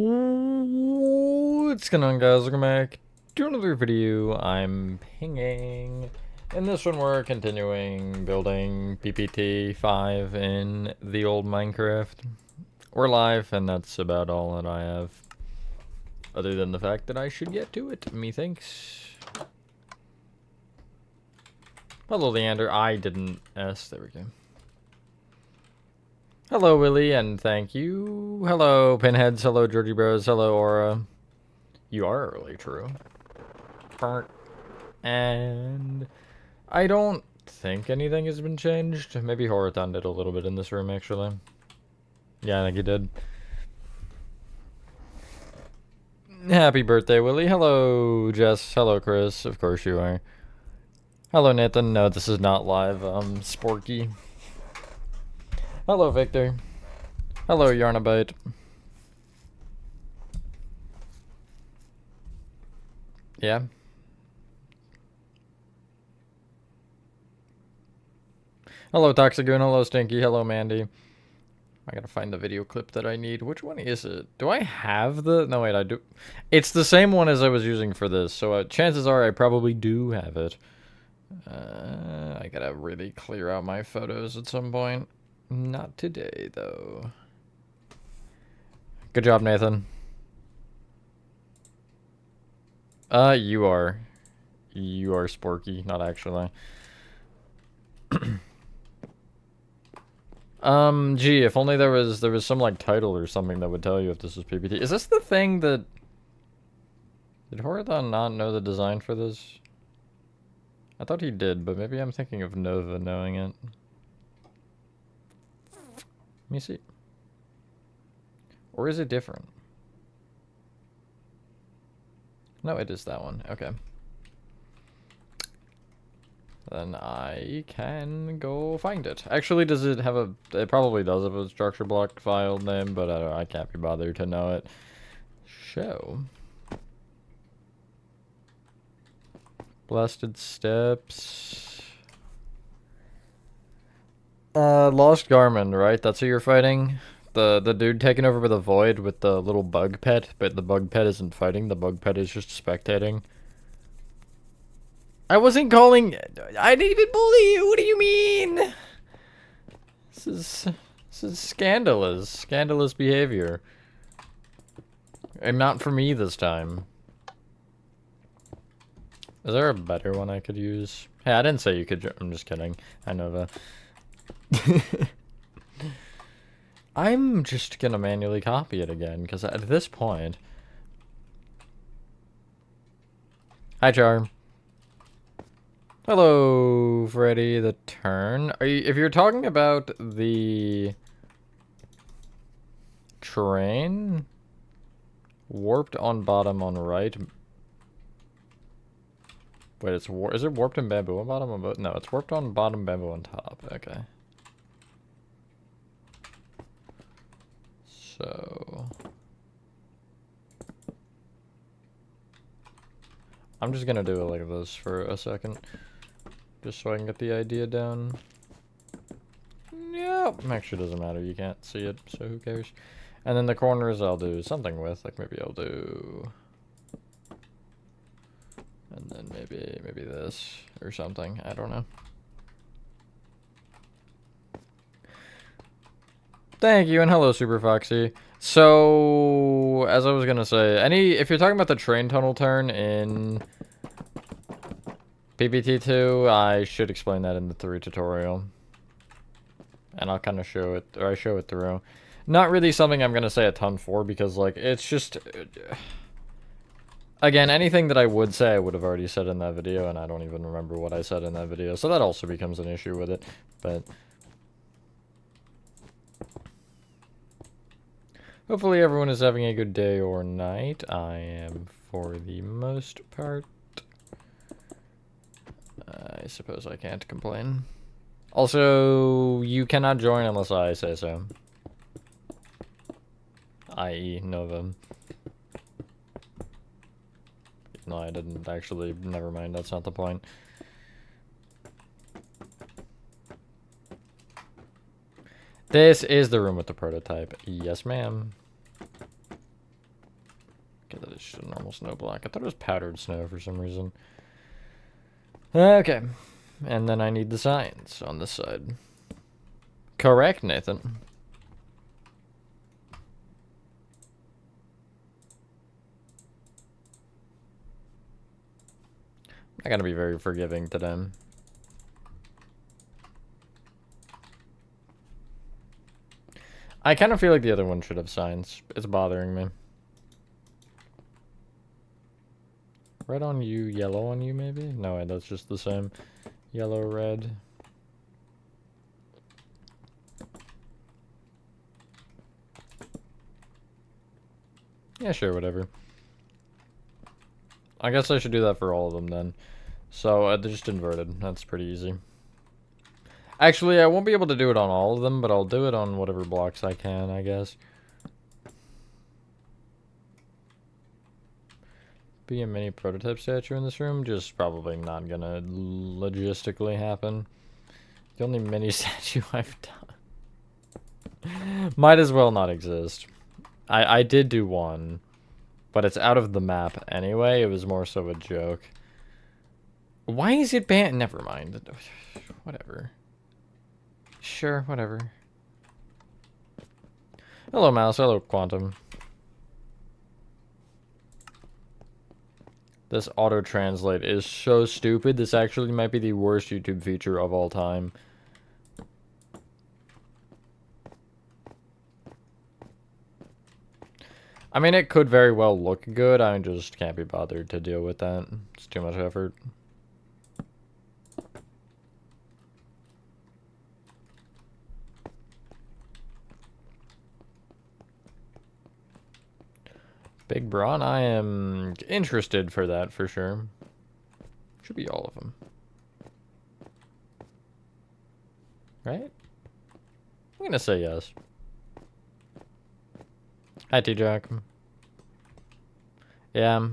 What's going on, guys? Welcome back to another video. I'm pinging. In this one, we're continuing building PPT 5 in the old Minecraft. We're live, and that's about all that I have. Other than the fact that I should get to it, methinks. Hello, Leander. I didn't S. There we go. Hello, Willie, and thank you. Hello, Pinheads. Hello, Georgie Bros. Hello, Aura. You are early, true. And I don't think anything has been changed. Maybe Horathon did a little bit in this room, actually. Yeah, I think he did. Happy birthday, Willie. Hello, Jess. Hello, Chris. Of course you are. Hello, Nathan. No, this is not live. Sporky. Hello, Victor. Hello, Yarnabite. Yeah. Hello, Toxigoon. Hello, Stinky. Hello, Mandy. I gotta find the video clip that I need. Which one is it? Do I have the... No, wait, I do. It's the same one as I was using for this, so chances are I probably do have it. I gotta really clear out my photos at some point. Not today, though. Good job, Nathan. You are. You are Sporky, not actually. Gee, if only there was some like title or something that would tell you if this is PPT. Is this the thing that... Did Horathon not know the design for this? I thought he did, but maybe I'm thinking of Nova knowing it. Let me see. Or is it different? No, it is that one. Okay. Then I can go find it. Actually, does it have a... It probably does have a structure block file name, but I can't be bothered to know it. Show. Blasted Steps. Lost Garmin, right? That's who you're fighting? The dude taken over by the Void with the little bug pet, but the bug pet isn't fighting. The bug pet is just spectating. I wasn't calling... I didn't even bully you! What do you mean? This is scandalous. Scandalous behavior. And not for me this time. Is there a better one I could use? Hey, I didn't say you could... I'm just kidding. I know that. I'm just gonna manually copy it again, because at this point... Hi, Charm. Hello, Freddy the Turn. Are you, if you're talking about the train warped on bottom on right. Wait, it's is it warped in bamboo on bottom on both? No, it's warped on bottom, bamboo on top. Okay. So I'm just gonna do it like this for a second. Just so I can get the idea down. Yep, actually doesn't matter, you can't see it, so who cares. And then the corners I'll do something with, like maybe I'll do... And then maybe this, or something, I don't know. Thank you, and hello, Super Foxy. So, as I was gonna say, if you're talking about the train tunnel turn in... PPT2, I should explain that in the 3 tutorial. And I'll kind of show it, or I show it through. Not really something I'm going to say a ton for, because, like, it's just... Again, anything that I would say, I would have already said in that video, and I don't even remember what I said in that video, so that also becomes an issue with it, but... Hopefully everyone is having a good day or night. I am, for the most part. I suppose I can't complain. Also, you cannot join unless I say so. I.e. Nova. No, I didn't actually. Never mind, that's not the point. This is the room with the prototype. Yes, ma'am. Okay, that is just a normal snow block. I thought it was powdered snow for some reason. Okay. And then I need the signs on this side. Correct, Nathan. I gotta be very forgiving to them. I kind of feel like the other one should have signs. It's bothering me. Red on you, yellow on you, maybe? No, wait, that's just the same. Yellow, red. Yeah, sure, whatever. I guess I should do that for all of them then. So, they're just inverted. That's pretty easy. Actually, I won't be able to do it on all of them, but I'll do it on whatever blocks I can, I guess. Be a mini prototype statue in this room? Just probably not gonna logistically happen. The only mini statue I've done might as well not exist. I did do one, but it's out of the map anyway. It was more so a joke. Why is it banned? Never mind. Whatever. Sure, whatever. Hello, Mouse. Hello, Quantum. This auto-translate is so stupid. This actually might be the worst YouTube feature of all time. I mean, it could very well look good. I just can't be bothered to deal with that. It's too much effort. Big Brawn, I am interested for that for sure. Should be all of them. Right? I'm gonna say yes. Hi, T-Jack. Yeah.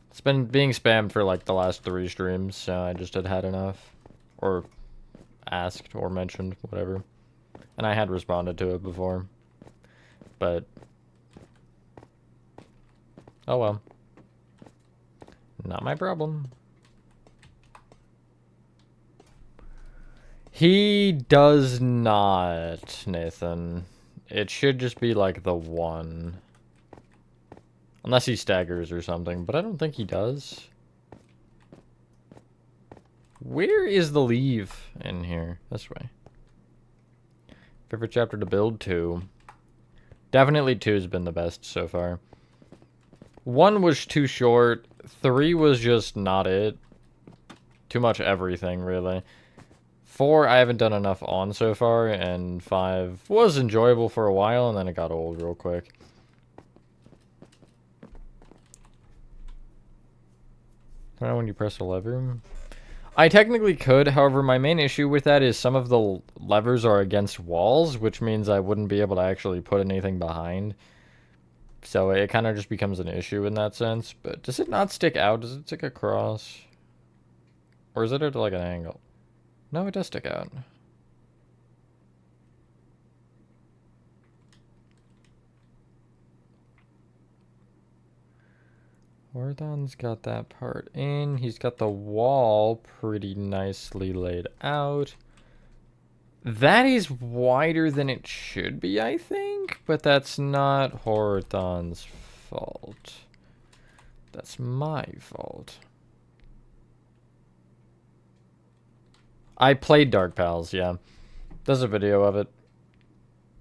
It's been being spammed for like the last 3 streams, so I just had enough. Or asked or mentioned, whatever. And I had responded to it before. But oh well. Not my problem. He does not, Nathan. It should just be like the 1. Unless he staggers or something, but I don't think he does. Where is the leave in here? This way. Favorite chapter to build? 2. Definitely 2 has been the best so far. 1 was too short. 3 was just not it. Too much everything, really. 4 I haven't done enough on so far, and 5 was enjoyable for a while, and then it got old real quick. When you press a lever? I technically could, however, my main issue with that is some of the levers are against walls, which means I wouldn't be able to actually put anything behind. So it kind of just becomes an issue in that sense. But does it not stick out? Does it stick across? Or is it at like an angle? No, it does stick out. Hordon's got that part in. He's got the wall pretty nicely laid out. That is wider than it should be, I think. But that's not Hordon's fault. That's my fault. I played Dark Pals, yeah. There's a video of it.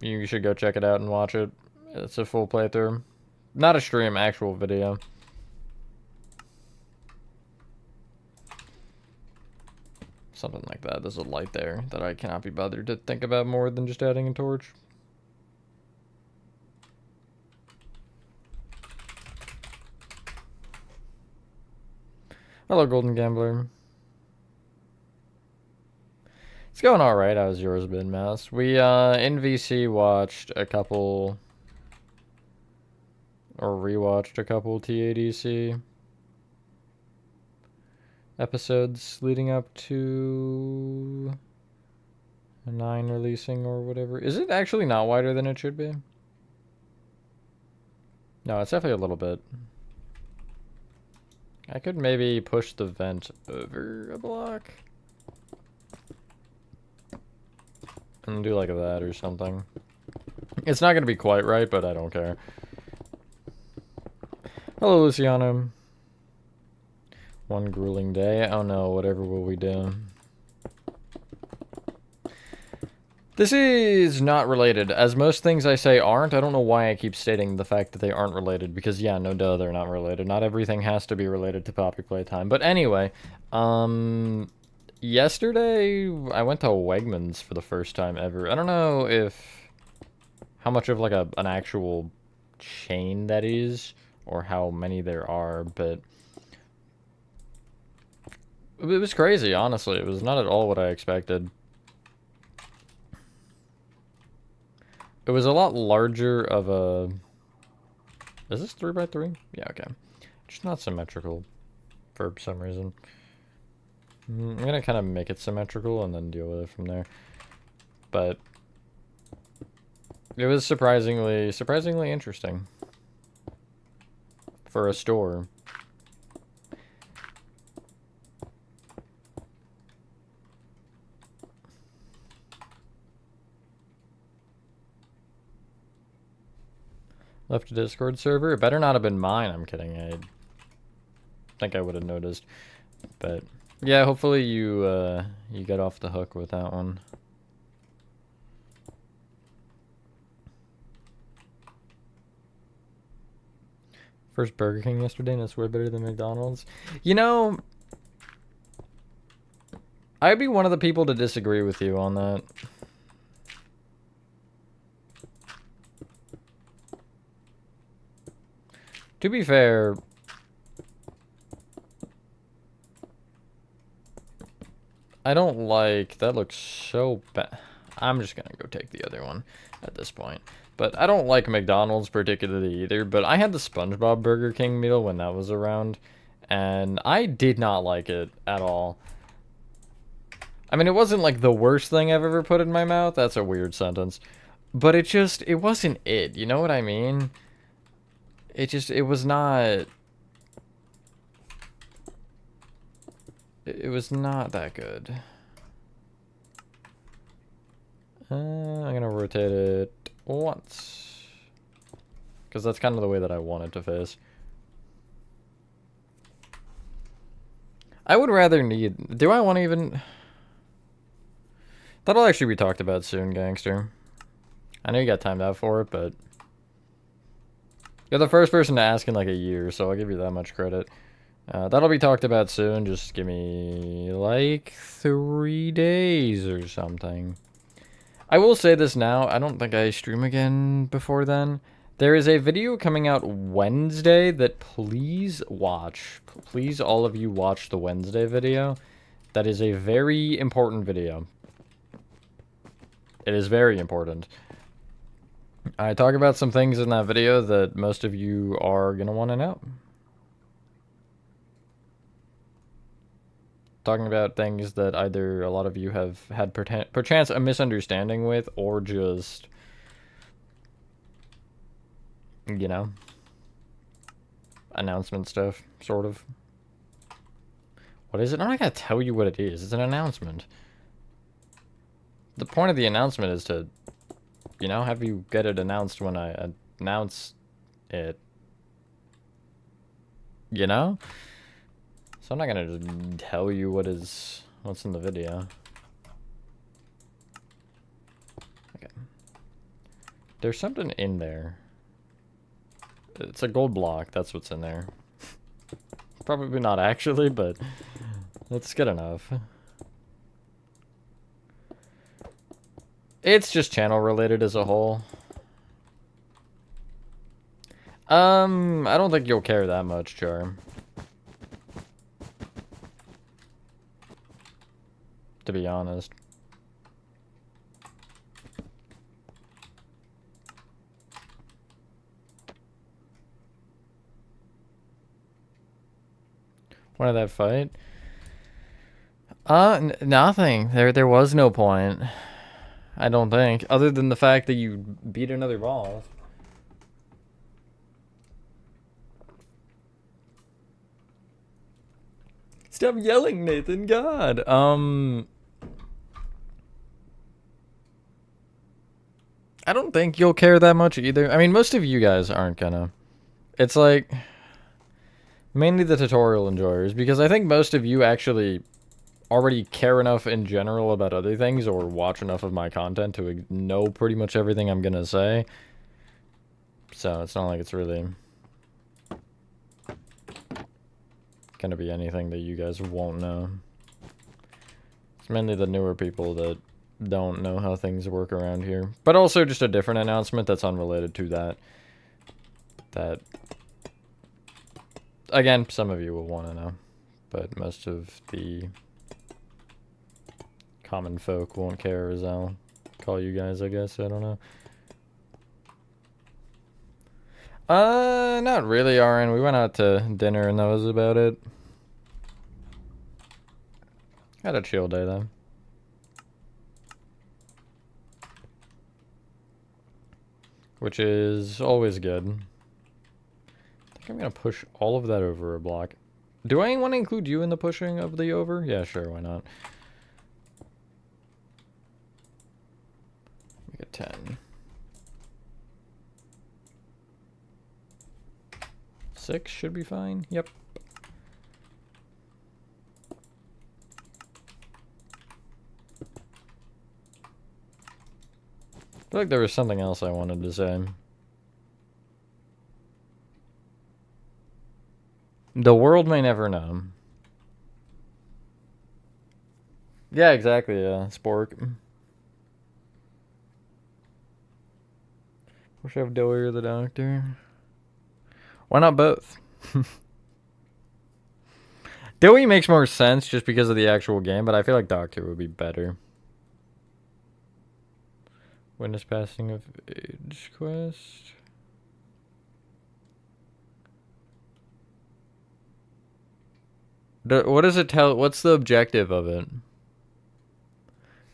You should go check it out and watch it. It's a full playthrough. Not a stream, actual video. Something like that. There's a light there that I cannot be bothered to think about more than just adding a torch. Hello, Golden Gambler. It's going alright. How's yours been, Mouse? We, in VC watched a couple... Or rewatched a couple TADC episodes leading up to 9 releasing or whatever. Is it actually not wider than it should be? No, it's definitely a little bit. I could maybe push the vent over a block. And do like that or something. It's not going to be quite right, but I don't care. Hello, Luciano. One grueling day. Oh no, whatever will we do? This is not related. As most things I say aren't, I don't know why I keep stating the fact that they aren't related, because yeah, no duh, they're not related. Not everything has to be related to Poppy Playtime. But anyway, yesterday I went to Wegmans for the first time ever. I don't know how much of like an actual chain that is, or how many there are, but it was crazy, honestly. It was not at all what I expected. It was a lot larger of a... Is this 3x3? Yeah, okay. Just not symmetrical for some reason. I'm gonna kind of make it symmetrical and then deal with it from there. But it was surprisingly interesting for a store. Left a Discord server. It better not have been mine. I'm kidding. I think I would have noticed. But yeah, hopefully you you get off the hook with that one. First Burger King yesterday, and it's way better than McDonald's. You know, I'd be one of the people to disagree with you on that. To be fair, I don't like... That looks so bad. I'm just gonna go take the other one at this point. But I don't like McDonald's particularly either, but I had the SpongeBob Burger King meal when that was around, and I did not like it at all. I mean, it wasn't like the worst thing I've ever put in my mouth. That's a weird sentence. But it wasn't it. You know what I mean? It was not... It was not that good. I'm gonna rotate it once. Because that's kind of the way that I want it to face. I would rather need... Do I want to even... That'll actually be talked about soon, gangster. I know you got timed out for it, but... You're the first person to ask in like a year, so I'll give you that much credit. That'll be talked about soon. Just give me like 3 days or something. I will say this now. I don't think I stream again before then. There is a video coming out Wednesday that please watch. Please, all of you watch the Wednesday video. That is a very important video. It is very important. I talk about some things in that video that most of you are going to want to know. Talking about things that either a lot of you have had perchance a misunderstanding with, or just, you know, announcement stuff, sort of. What is it? I'm not going to tell you what it is. It's an announcement. The point of the announcement is to, you know, have you get it announced when I announce it. You know? So I'm not gonna just tell you what's in the video. Okay. There's something in there. It's a gold block, that's what's in there. Probably not actually, but that's good enough. It's just channel related as a whole. I don't think you'll care that much, Charm. To be honest. Point of that fight? Nothing. There was no point. I don't think. Other than the fact that you beat another boss. Stop yelling, Nathan. God. I don't think you'll care that much either. I mean, most of you guys aren't gonna. It's like mainly the tutorial enjoyers, because I think most of you actually already care enough in general about other things or watch enough of my content to know pretty much everything I'm gonna say. So it's not like it's really gonna be anything that you guys won't know. It's mainly the newer people that don't know how things work around here. But also just a different announcement that's unrelated to that. That, again, some of you will want to know. But most of the common folk won't care, as I'll call you guys, I guess. I don't know. Not really, Aaron. We went out to dinner and that was about it. Had a chill day, though. Which is always good. I think I'm gonna push all of that over a block. Do I want to include you in the pushing of the over? Yeah, sure, why not? Make it 10. 6 should be fine. Yep. I feel like there was something else I wanted to say. The world may never know. Yeah, exactly, yeah. Spork. Wish I have Dowie or the Doctor. Why not both? Dowie makes more sense just because of the actual game, but I feel like Doctor would be better. Witness passing of age quest. What does it tell? What's the objective of it? $1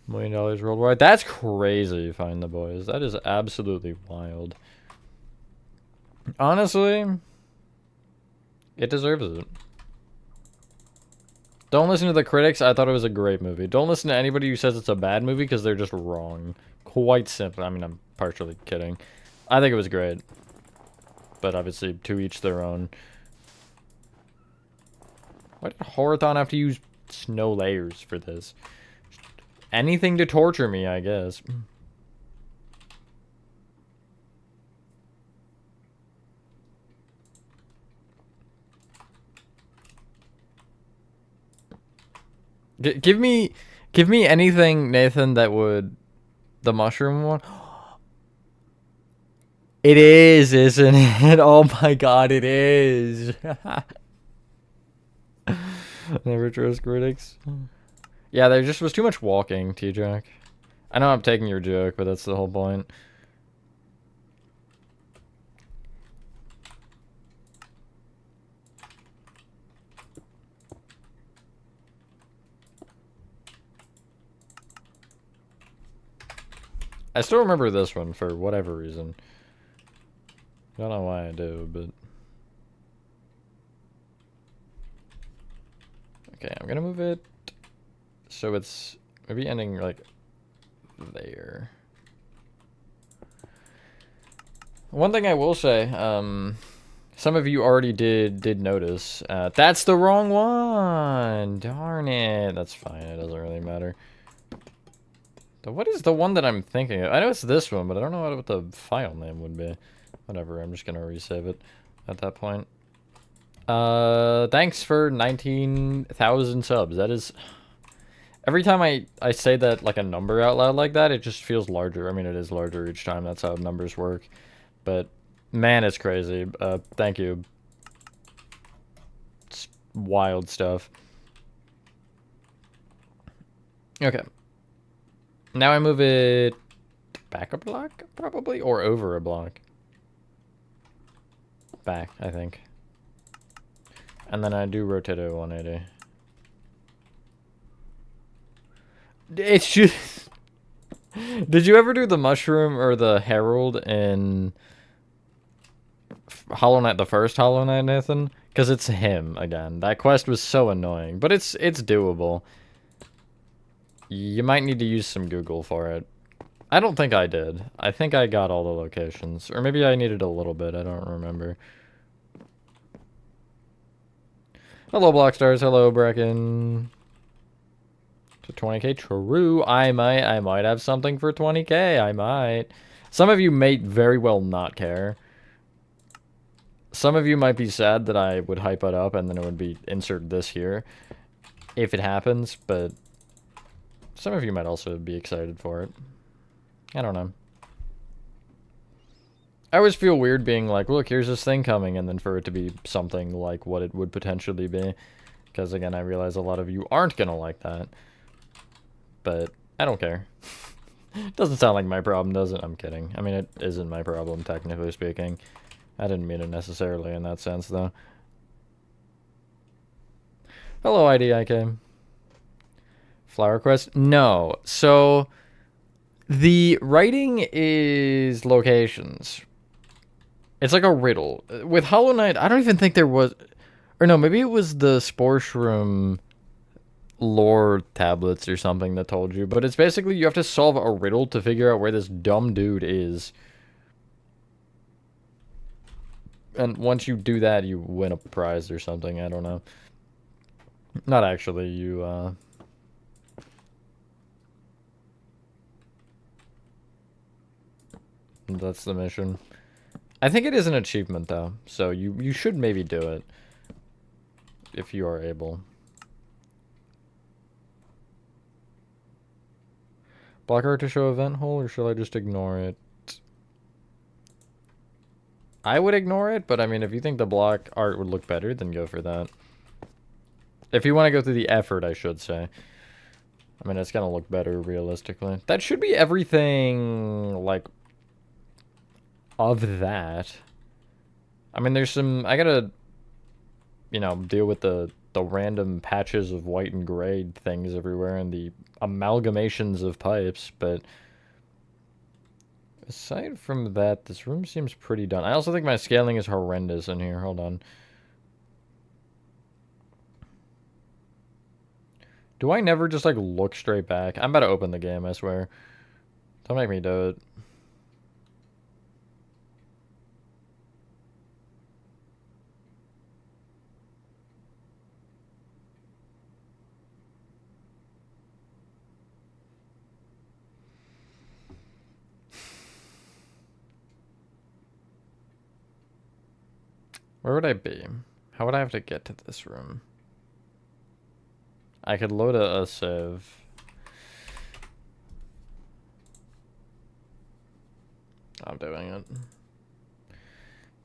million worldwide. That's crazy, Find the Boys. That is absolutely wild. Honestly, it deserves it. Don't listen to the critics. I thought it was a great movie. Don't listen to anybody who says it's a bad movie because they're just wrong. Quite simply. I mean, I'm partially kidding. I think it was great. But obviously, to each their own. Why did Horathon have to use snow layers for this? Anything to torture me, I guess. Give me anything, Nathan, that would... The mushroom one? It is, isn't it? Oh my god, it is. Never trust critics. Yeah, there just was too much walking, T-Jack. I know I'm taking your joke, but that's the whole point. I still remember this one for whatever reason. Don't know why I do, but... Okay, I'm gonna move it so it's maybe ending like there. One thing I will say, some of you already did notice. That's the wrong one! Darn it. That's fine, it doesn't really matter. What is the one that I'm thinking of? I know it's this one, but I don't know what the file name would be. Whatever, I'm just gonna resave it at that point. Thanks for 19,000 subs. That is... Every time I say that, like, a number out loud like that, it just feels larger. I mean, it is larger each time. That's how numbers work. But, man, it's crazy. Thank you. It's wild stuff. Okay. Now I move it back a block, probably? Or over a block. Back, I think. And then I do rotate it 180. It's just... Did you ever do the mushroom or the herald in Hollow Knight, the first Hollow Knight, Nathan? Because it's him again. That quest was so annoying, but it's doable. You might need to use some Google for it. I don't think I did. I think I got all the locations. Or maybe I needed a little bit. I don't remember. Hello, Blockstars. Hello, Brecken. To 20k. True. I might have something for 20k. I might. Some of you may very well not care. Some of you might be sad that I would hype it up and then it would be insert this here if it happens, but some of you might also be excited for it. I don't know. I always feel weird being like, look, here's this thing coming, and then for it to be something like what it would potentially be. Because, again, I realize a lot of you aren't going to like that. But I don't care. Doesn't sound like my problem, does it? I'm kidding. I mean, it isn't my problem, technically speaking. I didn't mean it necessarily in that sense, though. Hello, IDIK. Flower Quest? No. So, the writing is locations. It's like a riddle. With Hollow Knight, I don't even think there was... Or no, maybe it was the Spore Shroom lore tablets or something that told you. But it's basically you have to solve a riddle to figure out where this dumb dude is. And once you do that, you win a prize or something. I don't know. Not actually. You, That's the mission. I think it is an achievement, though. So you should maybe do it. If you are able. Block art to show event hole, or should I just ignore it? I would ignore it, but I mean, if you think the block art would look better, then go for that. If you want to go through the effort, I should say. I mean, it's going to look better, realistically. That should be everything, like, of that. I mean, there's some... I gotta, you know, deal with the random patches of white and gray things everywhere and the amalgamations of pipes, but... Aside from that, this room seems pretty done. I also think my scaling is horrendous in here. Hold on. Do I never just, like, look straight back? I'm about to open the game, I swear. Don't make me do it. Where would I be? How would I have to get to this room? I could load a save. I'm doing it.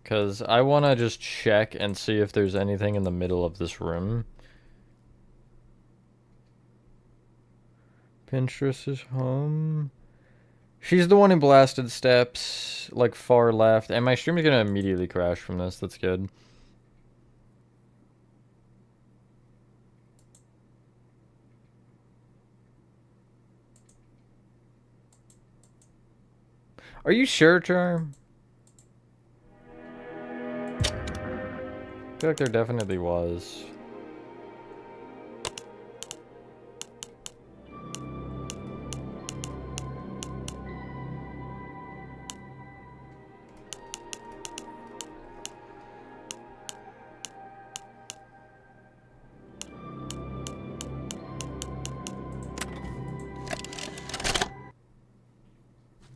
Because I want to just check and see if there's anything in the middle of this room. Pinterest is home. She's the one in Blasted Steps, like far left. And my stream is going to immediately crash from this. That's good. Are you sure, Charm? I feel like there definitely was.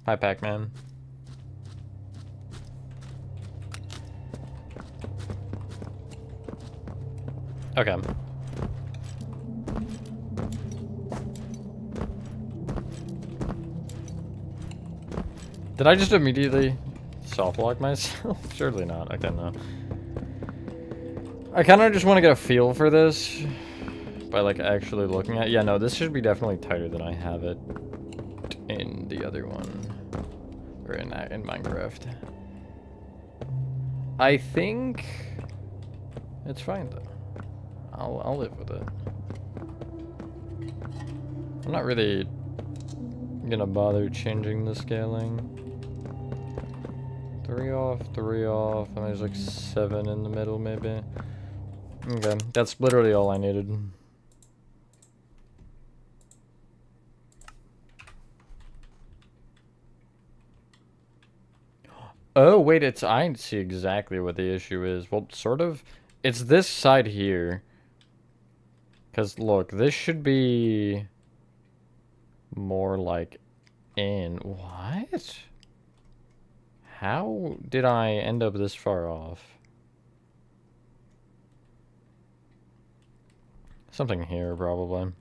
Hi, Pac-Man. Okay. Did I just immediately soft-lock myself? Surely not. Okay, no. I kind of just want to get a feel for this by, like, actually looking at it. Yeah, no, this should be definitely tighter than I have it in the other one. Or in Minecraft. I think it's fine, though. I'll live with it. I'm not really gonna bother changing the scaling. 3 off, 3 off, and there's like 7 in the middle maybe. Okay, that's literally all I needed. Oh, wait, I see exactly what the issue is. Well, sort of. It's this side here. Because, look, this should be more like in. What? How did I end up this far off? Something here, probably.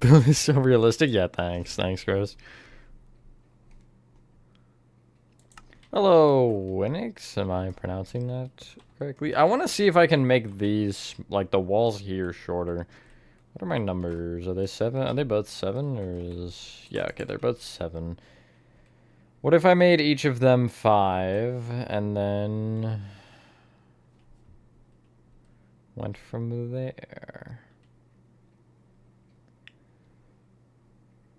It's so realistic. Yeah, thanks. Thanks, Chris. Hello, Winix. Am I pronouncing that correctly? I want to see if I can make these, like, the walls here shorter. What are my numbers? Are they 7? Are they both 7? Or is... Yeah, okay, they're both 7. What if I made each of them 5, and then... went from there?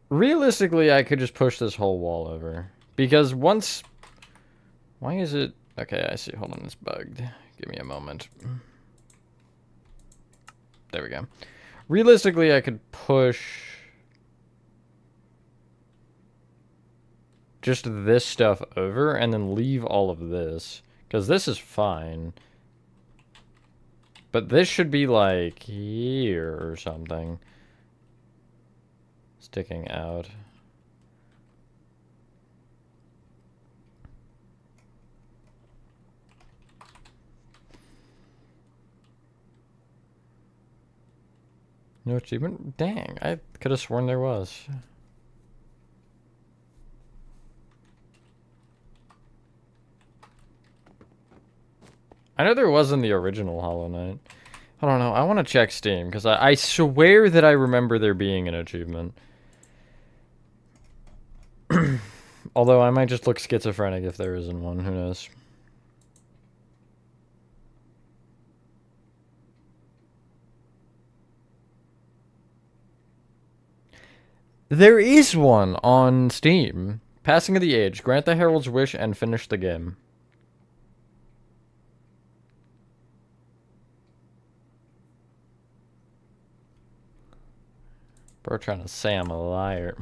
Realistically, I could just push this whole wall over. Because once... Why is it... Okay, I see. Hold on, it's bugged. Give me a moment. There we go. Realistically, I could push... just this stuff over, and then leave all of this. Because this is fine. But this should be, like, here or something. Sticking out. No achievement? Dang, I could have sworn there was. I know there was in the original Hollow Knight. I don't know, I want to check Steam, because I swear that I remember there being an achievement. Although I might just look schizophrenic if there isn't one, who knows. There is one on Steam. Passing of the Age. Grant the Herald's wish and finish the game. Bro trying to say I'm a liar.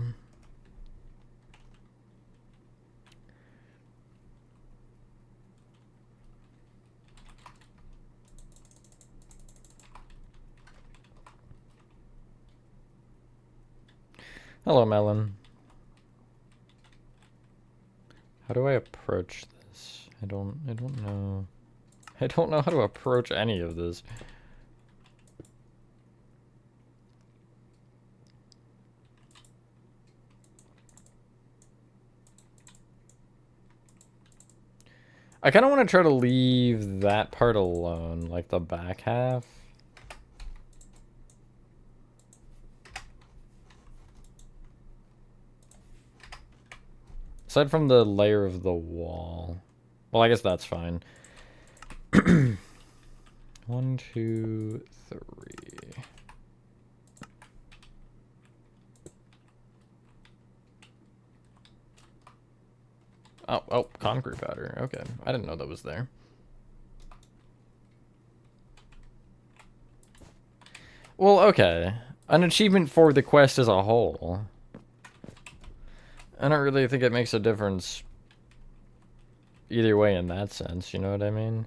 Hello, Melon. How do I approach this? I don't know. I don't know how to approach any of this. I kind of want to try to leave that part alone, like the back half. Aside from the layer of the wall. Well, I guess that's fine. 1, 2, 3. Oh, concrete powder. Okay. I didn't know that was there. Well, okay. An achievement for the quest as a whole. I don't really think it makes a difference either way in that sense, you know what I mean?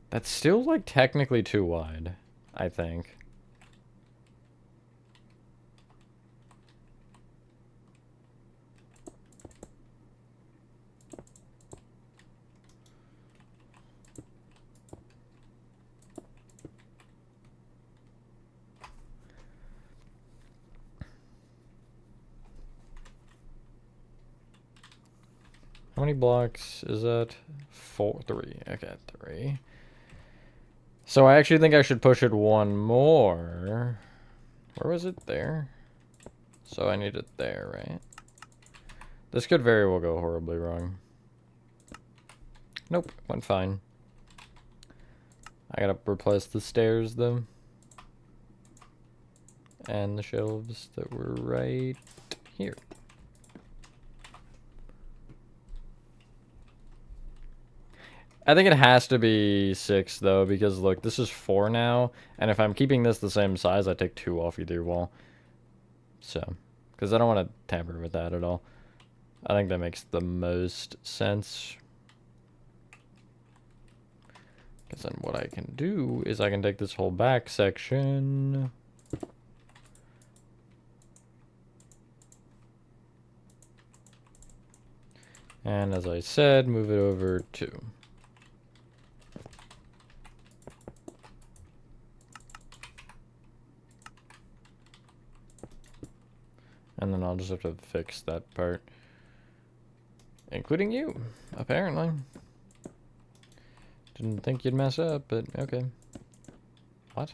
That's still, like, technically too wide, I think. How many blocks is that? 4, 3. Okay, 3. So I actually think I should push it one more. Where was it? There? So I need it there, right? This could very well go horribly wrong. Nope, went fine. I gotta replace the stairs, though. And the shelves that were right here. I think it has to be 6, though, because, look, this is 4 now, and if I'm keeping this the same size, I take 2 off either wall. So, because I don't want to tamper with that at all. I think that makes the most sense. Because then what I can do is I can take this whole back section... and as I said, move it over 2. And then I'll just have to fix that part. Including you, apparently. Didn't think you'd mess up, but okay. What?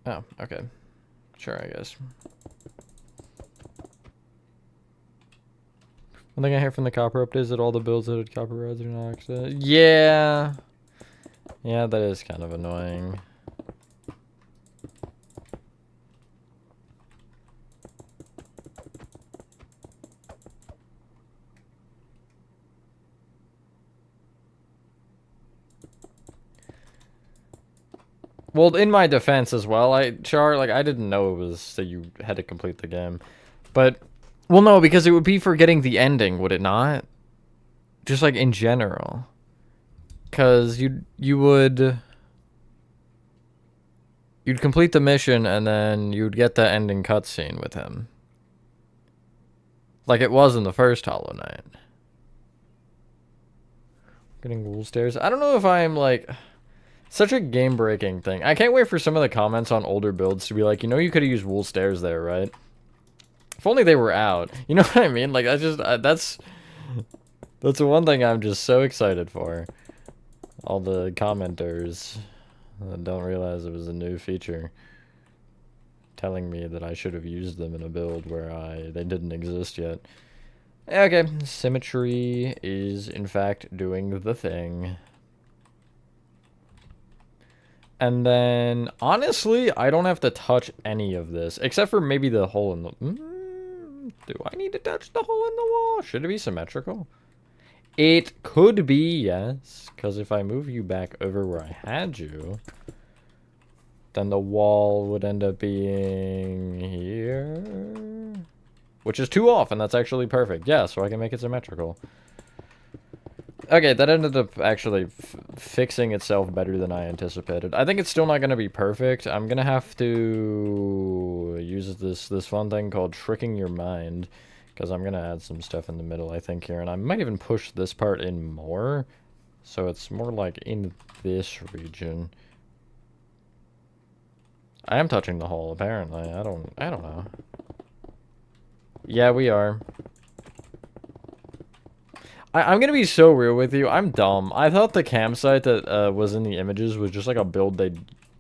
Oh, okay. Sure, I guess. One thing I hear from the copper update is that all the builds that had copper rods are not accepted. Yeah. Yeah, that is kind of annoying. Well, in my defense as well, I didn't know it was that you had to complete the game. But, well, no, because it would be for getting the ending, would it not? Just, like, in general. Because you'd complete the mission, and then you'd get the ending cutscene with him. Like it was in the first Hollow Knight. Getting wool stairs. I don't know if I'm, like... Such a game-breaking thing. I can't wait for some of the comments on older builds to be like, you know, you could have used wool stairs there, right? If only they were out. You know what I mean? Like, that's the one thing I'm just so excited for. All the commenters that don't realize it was a new feature telling me that I should have used them in a build where they didn't exist yet. Okay, symmetry is in fact doing the thing. And then, honestly, I don't have to touch any of this, except for maybe the hole in the... do I need to touch the hole in the wall? Should it be symmetrical? It could be, yes, because if I move you back over where I had you, then the wall would end up being here, which is 2 off, and that's actually perfect. Yeah, so I can make it symmetrical. Okay, that ended up actually fixing itself better than I anticipated. I think it's still not going to be perfect. I'm going to have to use this fun thing called tricking your mind, because I'm going to add some stuff in the middle, I think, here. And I might even push this part in more, so it's more like in this region. I am touching the hole, apparently. I don't know. Yeah, we are. I'm gonna be so real with you. I'm dumb. I thought the campsite that was in the images was just like a build they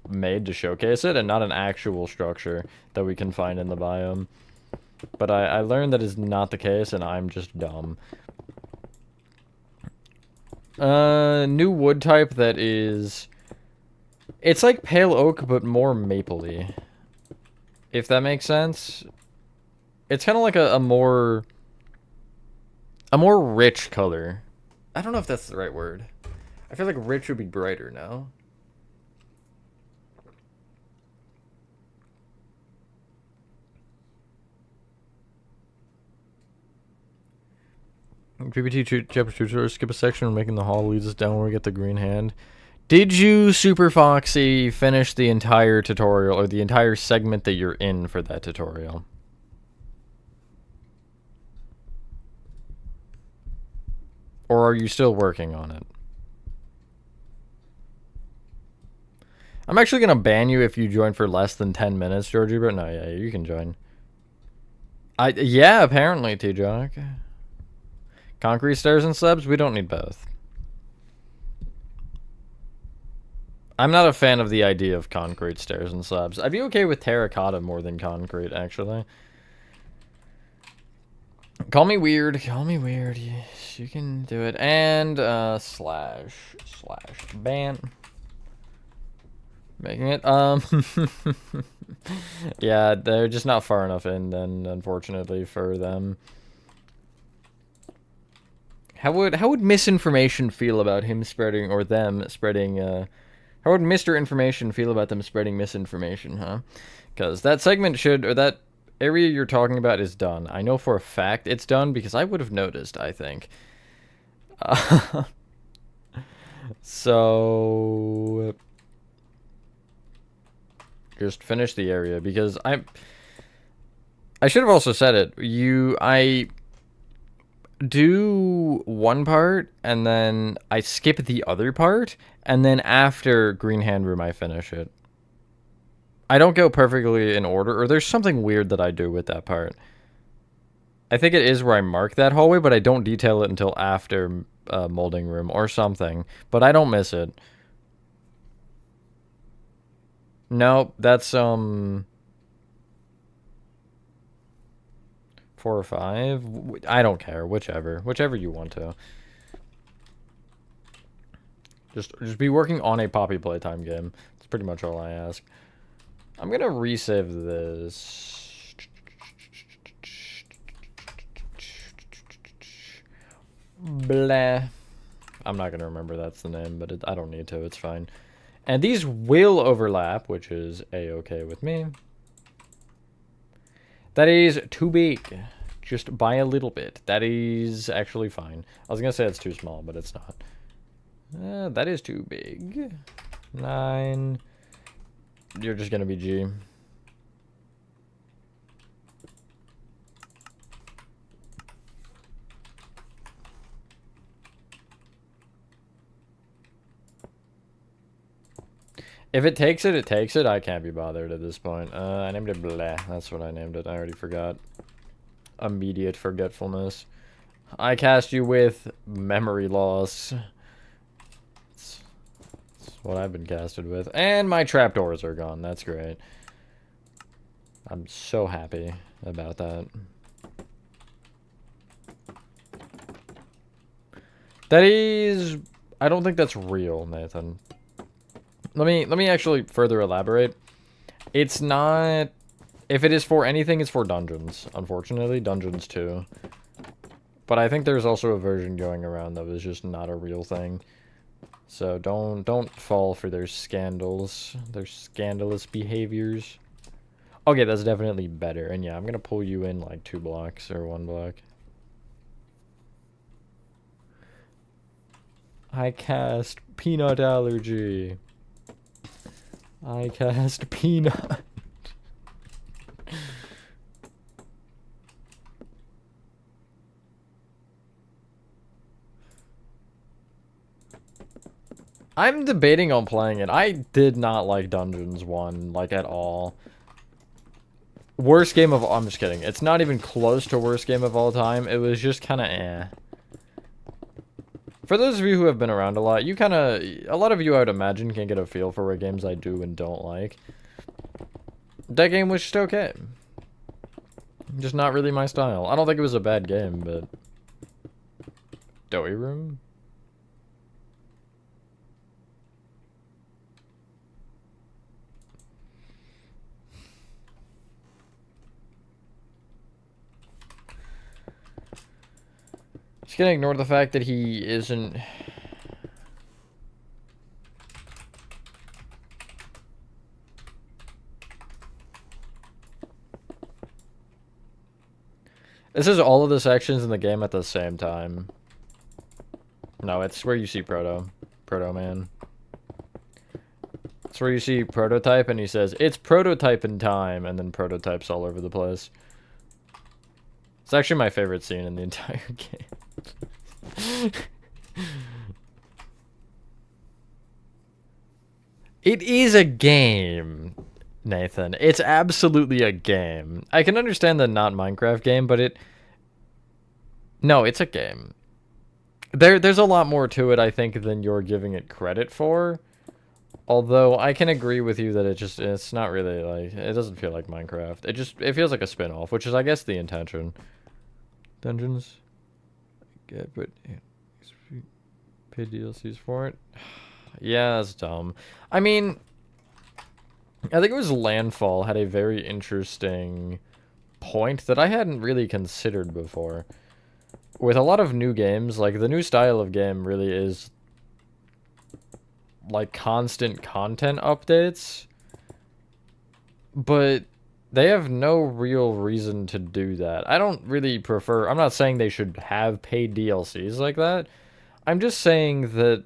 made to showcase it, and not an actual structure that we can find in the biome. But I learned that is not the case, and I'm just dumb. New wood type that is... It's like pale oak, but more mapley. If that makes sense. It's kind of like a more rich color. I don't know if that's the right word. I feel like rich would be brighter now. PPT chapter 2 tutorial, skip a section making the hall leads us down where we get the green hand. Did you, Super Foxy, finish the entire tutorial or the entire segment that you're in for that tutorial? Or are you still working on it? I'm actually going to ban you if you join for less than 10 minutes, Georgie, but no, yeah, you can join. Yeah, apparently, T-Jock. Concrete stairs and slabs? We don't need both. I'm not a fan of the idea of concrete stairs and slabs. I'd be okay with terracotta more than concrete, actually. Call me weird. Call me weird. Yes, you can do it. And slash ban. Making it. Yeah, they're just not far enough in then, unfortunately, for them. How would misinformation feel about him spreading, or them spreading, how would Mr. Information feel about them spreading misinformation, huh? Because that segment should, or that area you're talking about is done. I know for a fact it's done because I would have noticed, I think. So just finish the area because I should have also said it. I do one part and then I skip the other part, and then after Green Hand Room I finish it. I don't go perfectly in order, or there's something weird that I do with that part. I think it is where I mark that hallway, but I don't detail it until after Molding Room or something. But I don't miss it. No, that's 4 or 5. I don't care, whichever you want to. Just be working on a Poppy Playtime game. That's pretty much all I ask. I'm gonna resave this. Blah. I'm not gonna remember that's the name, but I don't need to. It's fine. And these will overlap, which is a-okay with me. That is too big. Just by a little bit. That is actually fine. I was gonna say it's too small, but it's not. That is too big. 9. You're just gonna be G. If it takes it, it takes it. I can't be bothered at this point. I named it Blah. That's what I named it. I already forgot. Immediate forgetfulness. I cast you with memory loss. That's what I've been casted with. And my trapdoors are gone. That's great. I'm so happy about that. That is... I don't think that's real, Nathan. Let me actually further elaborate. It's not... If it is for anything, it's for dungeons. Unfortunately, dungeons too. But I think there's also a version going around that was just not a real thing. So don't fall for their scandals, their scandalous behaviors. Okay, that's definitely better. And yeah, I'm gonna pull you in like 2 blocks or 1 block. I cast peanut allergy. I cast peanut. I'm debating on playing it. I did not like Dungeons 1, like, at all. Worst game of... I'm just kidding. It's not even close to worst game of all time. It was just kind of eh. For those of you who have been around a lot, you kind of... A lot of you, I would imagine, can get a feel for what games I do and don't like. That game was just okay. Just not really my style. I don't think it was a bad game, but... Doughy Room? Just gonna ignore the fact that he isn't... This is all of the sections in the game at the same time. No, it's where you see Proto Man. It's where you see Prototype and he says, "It's prototyping time," and then prototypes all over the place. It's actually my favorite scene in the entire game. It is a game, Nathan. It's absolutely a game. I can understand the not Minecraft game, but it... No, it's a game. There's a lot more to it, I think, than you're giving it credit for. Although, I can agree with you that it's not really, like... It doesn't feel like Minecraft. It feels like a spin-off, which is, I guess, the intention. Dungeons. Get, but pay DLCs for it. Yeah, that's dumb. I mean, I think it was Landfall had a very interesting point that I hadn't really considered before. With a lot of new games, like the new style of game really is like constant content updates, but they have no real reason to do that. I don't really prefer, I'm not saying they should have paid DLCs like that. I'm just saying that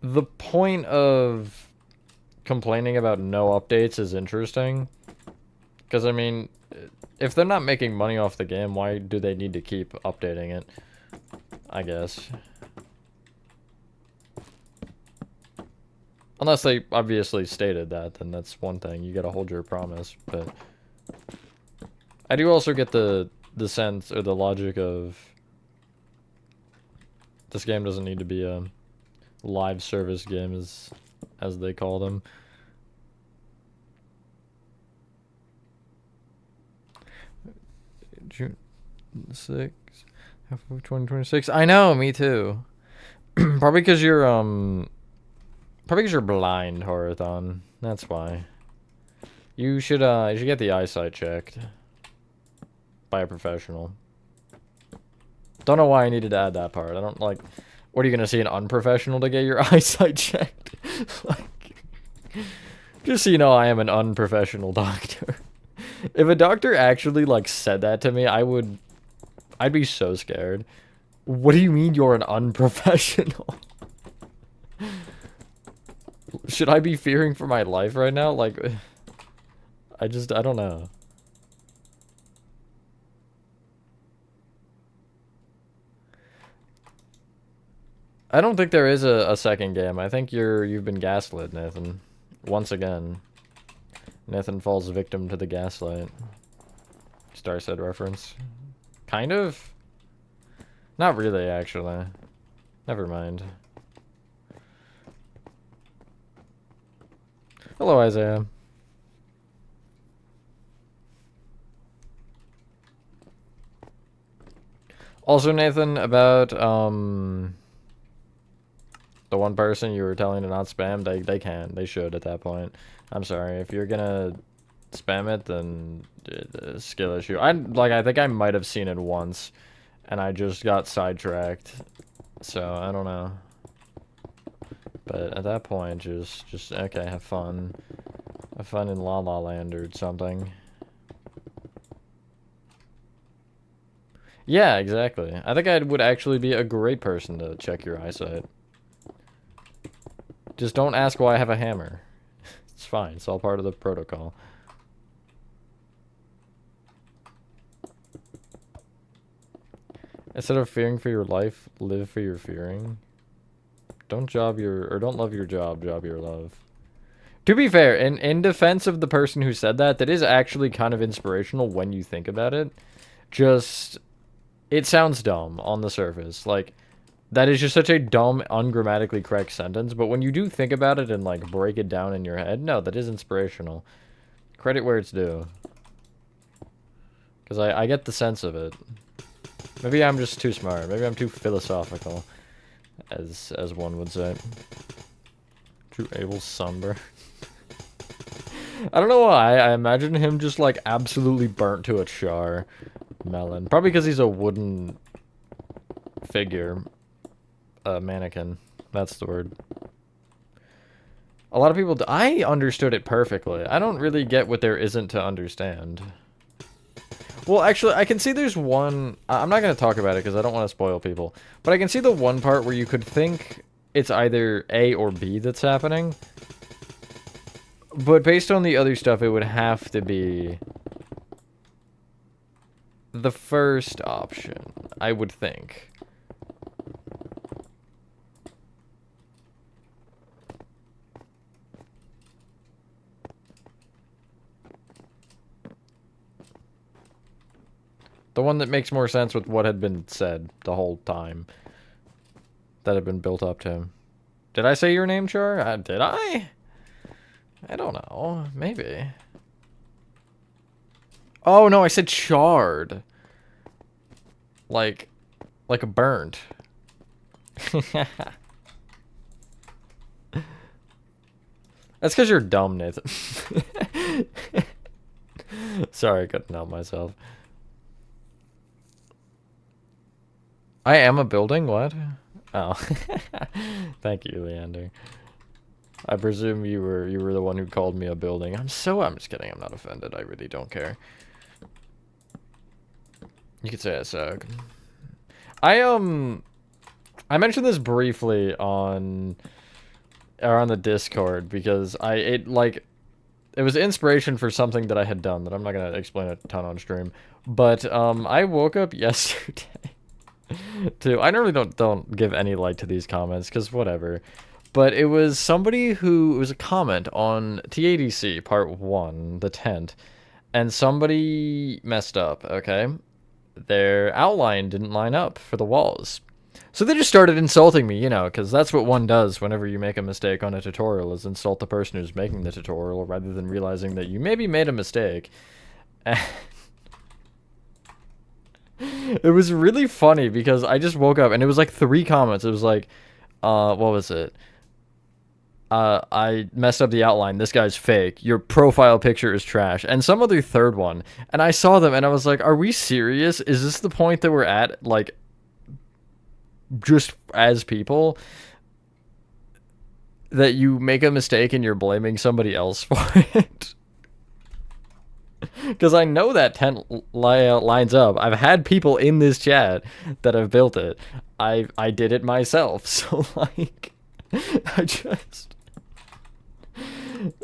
the point of complaining about no updates is interesting. Because, I mean, if they're not making money off the game, why do they need to keep updating it? I guess. Unless they obviously stated that, then that's one thing. You gotta hold your promise, but... I do also get the sense, or the logic of... This game doesn't need to be a live service game, as they call them. June 6th, half of 2026. I know, me too. Probably because you're blind, Horathon. That's why. You should get the eyesight checked by a professional. Don't know why I needed to add that part. I don't like. What are you gonna see, an unprofessional to get your eyesight checked? Like, just so you know, I am an unprofessional doctor. If a doctor actually like said that to me, I'd be so scared. What do you mean you're an unprofessional? Should I be fearing for my life right now? Like, I don't know. I don't think there is a second game. I think you've been gaslit, Nathan. Once again. Nathan falls victim to the gaslight. Starset reference. Kind of? Not really, actually. Never mind. Hello, Isaiah. Also, Nathan, about, the one person you were telling to not spam, they should at that point. I'm sorry, if you're gonna spam it, then skill issue. I think I might have seen it once, and I just got sidetracked, so I don't know. But at that point, just okay, have fun in La La Land or something. Yeah, exactly. I think I would actually be a great person to check your eyesight. Just don't ask why I have a hammer. It's fine. It's all part of the protocol. Instead of fearing for your life, live for your fearing. Don't love your job, job your love. To be fair, in defense of the person who said that, that is actually kind of inspirational when you think about it. Just, it sounds dumb on the surface. Like, that is just such a dumb, ungrammatically correct sentence, but when you do think about it and, like, break it down in your head, no, that is inspirational. Credit where it's due. Because I get the sense of it. Maybe I'm just too smart. Maybe I'm too philosophical, as one would say. True Abel's sunburn. I don't know why. I imagine him just, like, absolutely burnt to a char. Melon. Probably because he's a wooden figure. Mannequin. That's the word. A lot of people... I understood it perfectly. I don't really get what there isn't to understand. Well, actually, I can see there's one... I'm not going to talk about it because I don't want to spoil people. But I can see the one part where you could think it's either A or B that's happening. But based on the other stuff, it would have to be the first option, I would think. The one that makes more sense with what had been said the whole time. That had been built up to him. Did I say your name, Char? Did I? I don't know. Maybe. Oh no, I said charred. Like a burnt. That's because you're dumb, Nathan. Sorry, I couldn't help myself. I am a building? What? Oh. Thank you, Leander. I presume you were the one who called me a building. I'm just kidding. I'm not offended. I really don't care. You could say I suck. I mentioned this briefly on the Discord because it was inspiration for something that I had done that I'm not gonna explain a ton on stream. But I woke up yesterday to I normally don't give any light to these comments because whatever. But it was somebody who it was a comment on TADC Part 1, the tent, and somebody messed up, okay? Their outline didn't line up for the walls. So they just started insulting me, you know, because that's what one does whenever you make a mistake on a tutorial, is insult the person who's making the tutorial rather than realizing that you maybe made a mistake. And it was really funny because I just woke up and it was like 3 comments. It was like, what was it? I messed up the outline. This guy's fake. Your profile picture is trash. And some other third one. And I saw them and I was like, are we serious? Is this the point that we're at? Like, just as people? That you make a mistake and you're blaming somebody else for it? Because I know that tent layout lines up. I've had people in this chat that have built it. I did it myself. So, like, I just...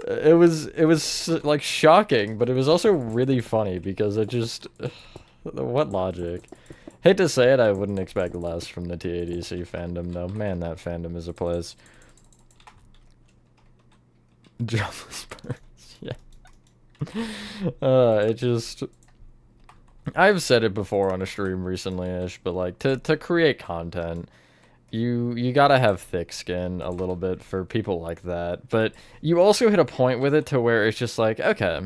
It was like shocking, but it was also really funny because it just what logic. Hate to say it, I wouldn't expect less from the TADC fandom though. Man, that fandom is a place. Jobless birds, yeah. It just I've said it before on a stream recently-ish, but like to create content, you gotta have thick skin a little bit for people like that, but you also hit a point with it to where it's just like, okay,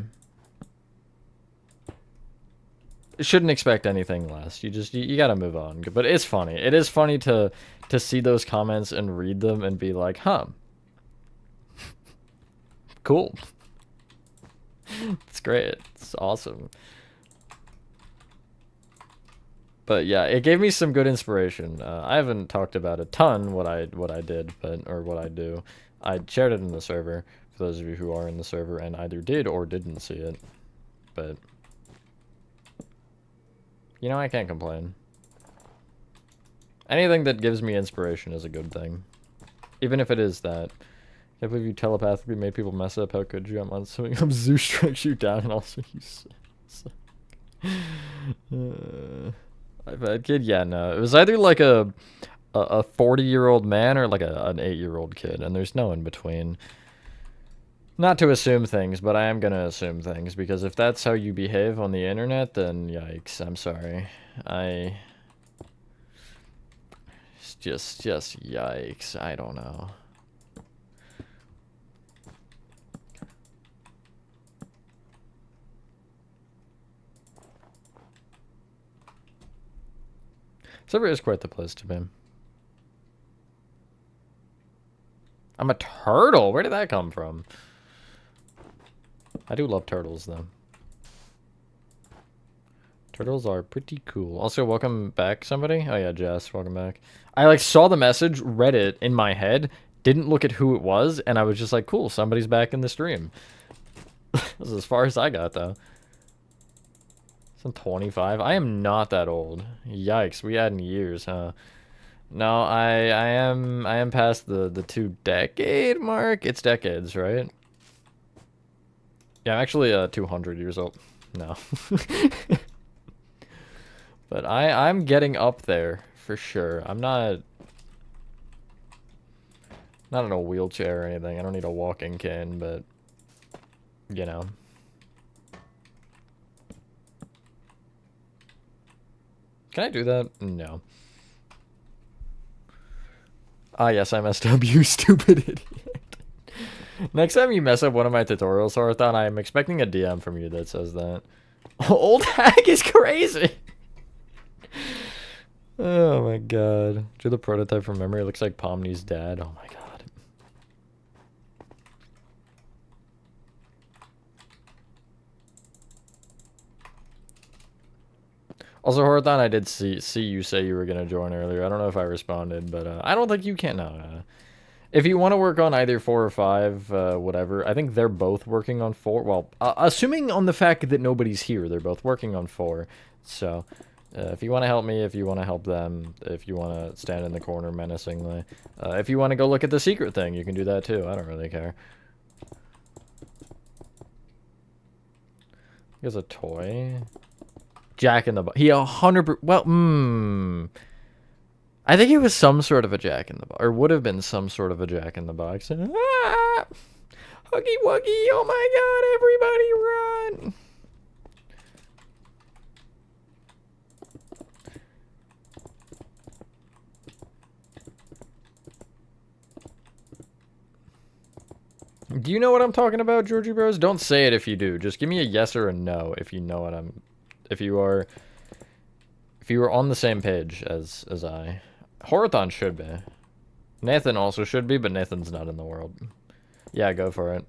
shouldn't expect anything less. You gotta move on. But it's funny. It is funny to see those comments and read them and be like, huh, cool. It's great. It's awesome. But yeah, it gave me some good inspiration. I haven't talked about a ton what I did, or what I do. I shared it in the server for those of you who are in the server and either did or didn't see it. But you know, I can't complain. Anything that gives me inspiration is a good thing, even if it is that. I can't believe you telepathically made people mess up. How could you? I'm on something. Zeus strikes you down, and also you suck. I've had kid, yeah, no. It was either like a 40-year-old man or like an 8-year-old kid, and there's no in between. Not to assume things, but I am gonna assume things, because if that's how you behave on the internet, then yikes, I'm sorry. Just yikes, I don't know. Server is quite the place to be. I'm a turtle? Where did that come from? I do love turtles, though. Turtles are pretty cool. Also, welcome back, somebody. Oh, yeah, Jess, welcome back. I, like, saw the message, read it in my head, didn't look at who it was, and I was just like, cool, somebody's back in the stream. This is as far as I got, though. I'm 25. I am not that old. Yikes, we had in years, huh? No, I am past the 2-decade mark. It's decades, right? Yeah, I'm actually 200 years old. No. But I'm getting up there for sure. I'm not in a wheelchair or anything. I don't need a walking cane, but you know. Can I do that? No. Ah, yes, I messed up, you stupid idiot. Next time you mess up one of my tutorials, Horathon, I am expecting a DM from you that says that. Old hack is crazy. Oh my god. Do the prototype from memory. It looks like Pomni's dad. Oh my god. Also, Horathon, I did see you say you were gonna join earlier. I don't know if I responded, but I don't think you can. No. If you want to work on either 4 or 5, whatever, I think they're both working on 4. Well, assuming on the fact that nobody's here, they're both working on 4. So, if you want to help me, if you want to help them, if you want to stand in the corner menacingly, if you want to go look at the secret thing, you can do that too. I don't really care. Here's a toy. Jack in the Box. He 100%. Well, I think it was some sort of a Jack in the Box, or would have been some sort of a Jack in the Box. Ah! Huggy Wuggy! Oh my God! Everybody run! Do you know what I'm talking about, Georgie Bros? Don't say it if you do. Just give me a yes or a no if you know what I'm. If you are on the same page as I. Horathon should be. Nathan also should be, but Nathan's not in the world. Yeah, go for it.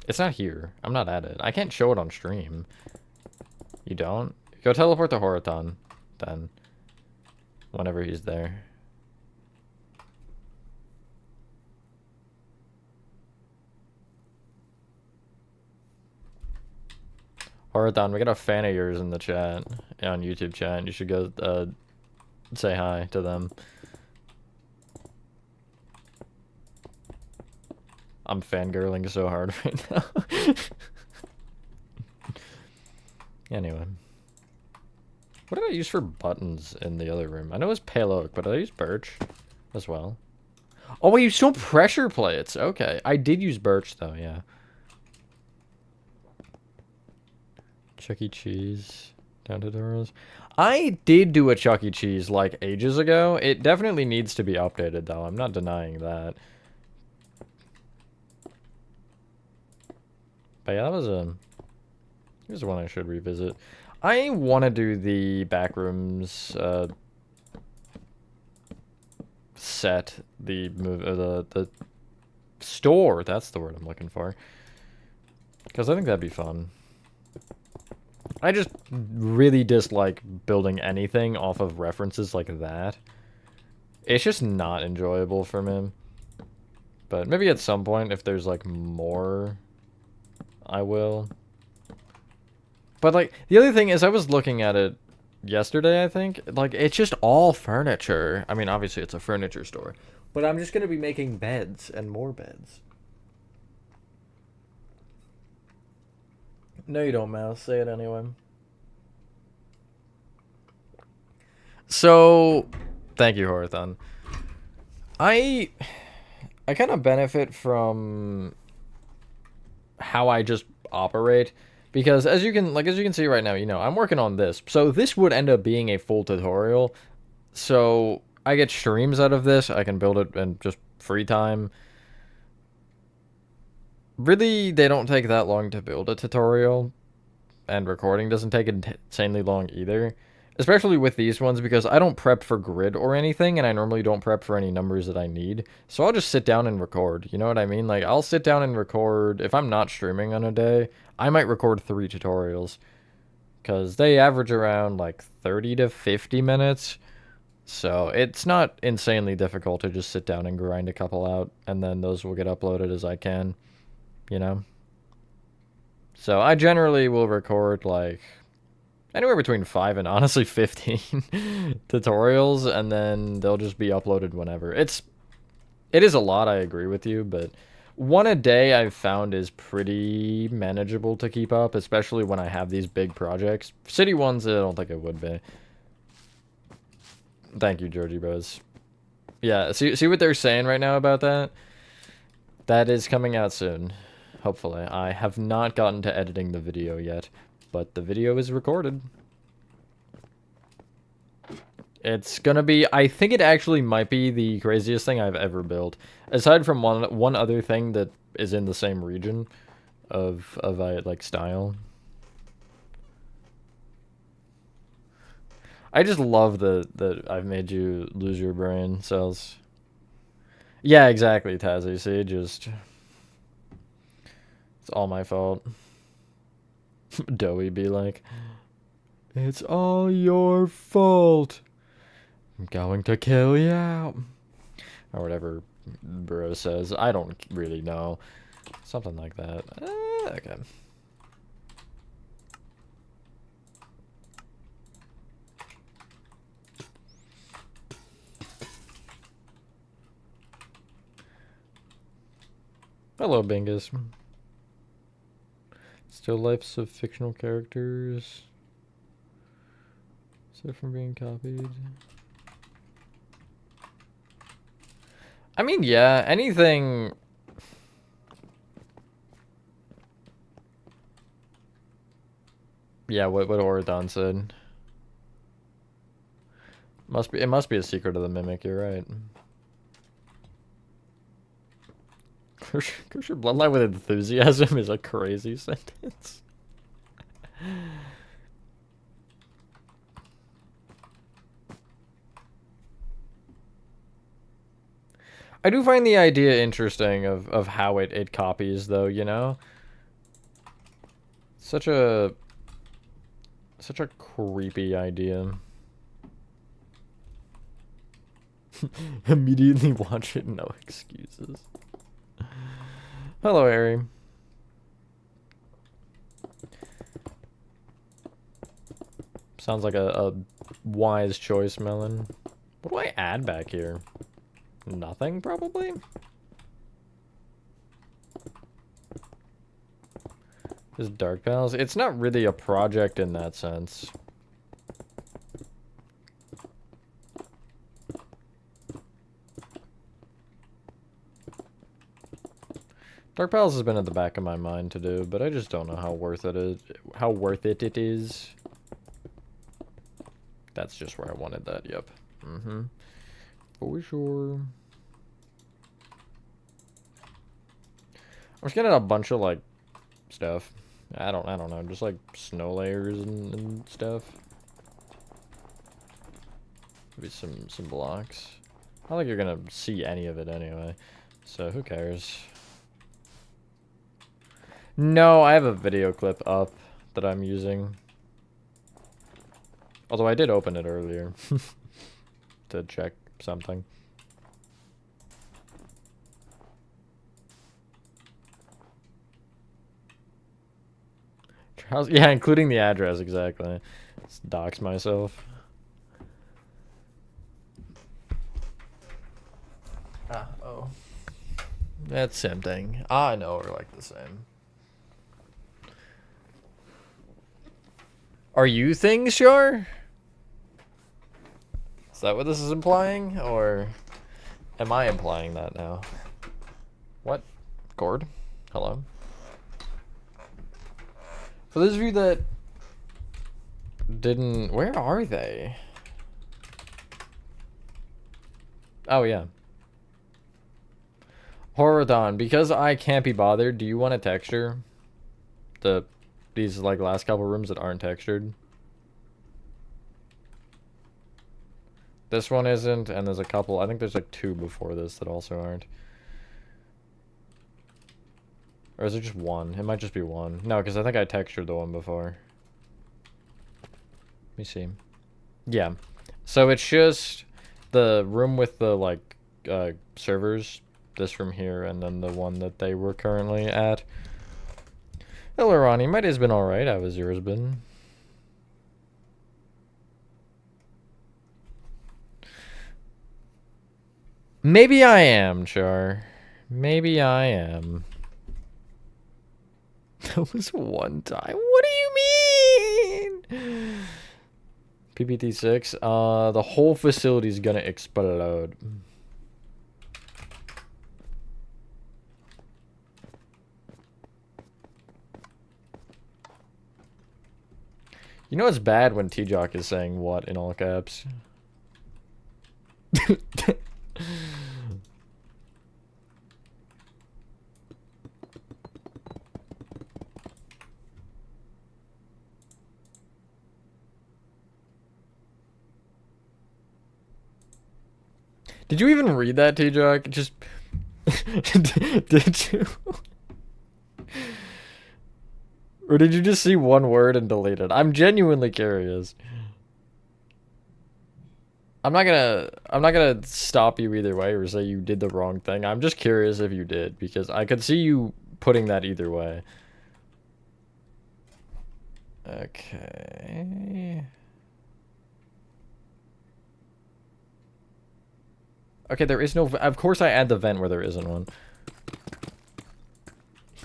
It's not here. I'm not at it. I can't show it on stream. You don't? Go teleport to Horathon, then. Whenever he's there. Horathon, we got a fan of yours in the chat. On YouTube chat. You should go, say hi to them. I'm fangirling so hard right now. Anyway. What did I use for buttons in the other room? I know it was pale oak, but did I use birch as well? Oh, wait, you still pressure plates. Okay. I did use birch, though, yeah. Chuck E. Cheese. Down tutorials. I did do a Chuck E. Cheese, like, ages ago. It definitely needs to be updated, though. I'm not denying that. But yeah, that was a... Here's one I should revisit. I want to do the backrooms, set. The store. That's the word I'm looking for. Because I think that'd be fun. I just really dislike building anything off of references like that. It's just not enjoyable for me. But maybe at some point, if there's like more, I will. But like, the other thing is I was looking at it yesterday, I think. Like, it's just all furniture. I mean, obviously it's a furniture store. But I'm just going to be making beds and more beds. No, you don't, Mouse. Say it anyway. So, thank you, Horathon. I kind of benefit from how I just operate, because as you can see right now, you know, I'm working on this. So this would end up being a full tutorial. So I get streams out of this. I can build it in just free time. Really, they don't take that long to build a tutorial, and recording doesn't take insanely long either. Especially with these ones, because I don't prep for grid or anything, and I normally don't prep for any numbers that I need. So I'll just sit down and record, you know what I mean? Like, I'll sit down and record, if I'm not streaming on a day, I might record 3 tutorials. Because they average around, like, 30 to 50 minutes. So it's not insanely difficult to just sit down and grind a couple out, and then those will get uploaded as I can, you know? So I generally will record, like, anywhere between 5 and honestly 15 tutorials, and then they'll just be uploaded whenever. It is a lot, I agree with you, but 1 a day I've found is pretty manageable to keep up, especially when I have these big projects. City ones, I don't think it would be. Thank you, Georgie Bros. Yeah, see what they're saying right now about that? That is coming out soon, hopefully. I have not gotten to editing the video yet, but the video is recorded. It's gonna be, I think it actually might be the craziest thing I've ever built. Aside from one other thing that is in the same region of like, style. I just love that I've made you lose your brain cells. Yeah, exactly, Tazzy. See, just it's all my fault. Doughy be like, it's all your fault. I'm going to kill you. Or whatever bro says. I don't really know. Something like that. Okay. Hello, Bingus. Still lifes of fictional characters. So from being copied. I mean, yeah, anything. Yeah, what Oradon said. It must be a secret of the mimic, you're right. Curse your bloodline with enthusiasm is a crazy sentence. I do find the idea interesting of how it copies though, you know? Such a creepy idea. Immediately watch it, no excuses. Hello, Harry. Sounds like a wise choice, Melon. What do I add back here? Nothing, probably? Just Dark Pals? It's not really a project in that sense. Dark Pals has been at the back of my mind to do, but I just don't know how worth it is. How worth it is. That's just where I wanted that, yep. Mm-hmm. For sure. I'm just getting a bunch of, like, stuff. I don't know, just, like, snow layers and stuff. Maybe some blocks. I don't think you're gonna see any of it anyway, so who cares? No, I have a video clip up that I'm using. Although I did open it earlier to check something. Yeah, including the address, exactly. Let's dox myself. Oh. That's same thing. I know we're like the same. Are you things sure? Is that what this is implying? Or am I implying that now? What? Gord? Hello? For those of you that didn't... Where are they? Oh, yeah. Horodon, because I can't be bothered, do you want a texture? These, like, last couple rooms that aren't textured? This one isn't, and there's a couple... I think there's, like, 2 before this that also aren't. Or is it just 1? It might just be 1. No, because I think I textured the one before. Let me see. Yeah. So it's just the room with the, like, servers. This room here, and then the one that they were currently at. Hello, Ronnie. My day's been alright. How has yours been? Maybe I am, Char. Maybe I am. That was one time. What do you mean? PPT-6. The whole facility's gonna explode. You know it's bad when T-Jock is saying what in all caps? Did you even read that, T-Jock? Just... Did you? Or did you just see one word and delete it? I'm genuinely curious. I'm not gonna stop you either way or say you did the wrong thing. I'm just curious if you did, because I could see you putting that either way. Okay. Okay, there is no... Of course I add the vent where there isn't one.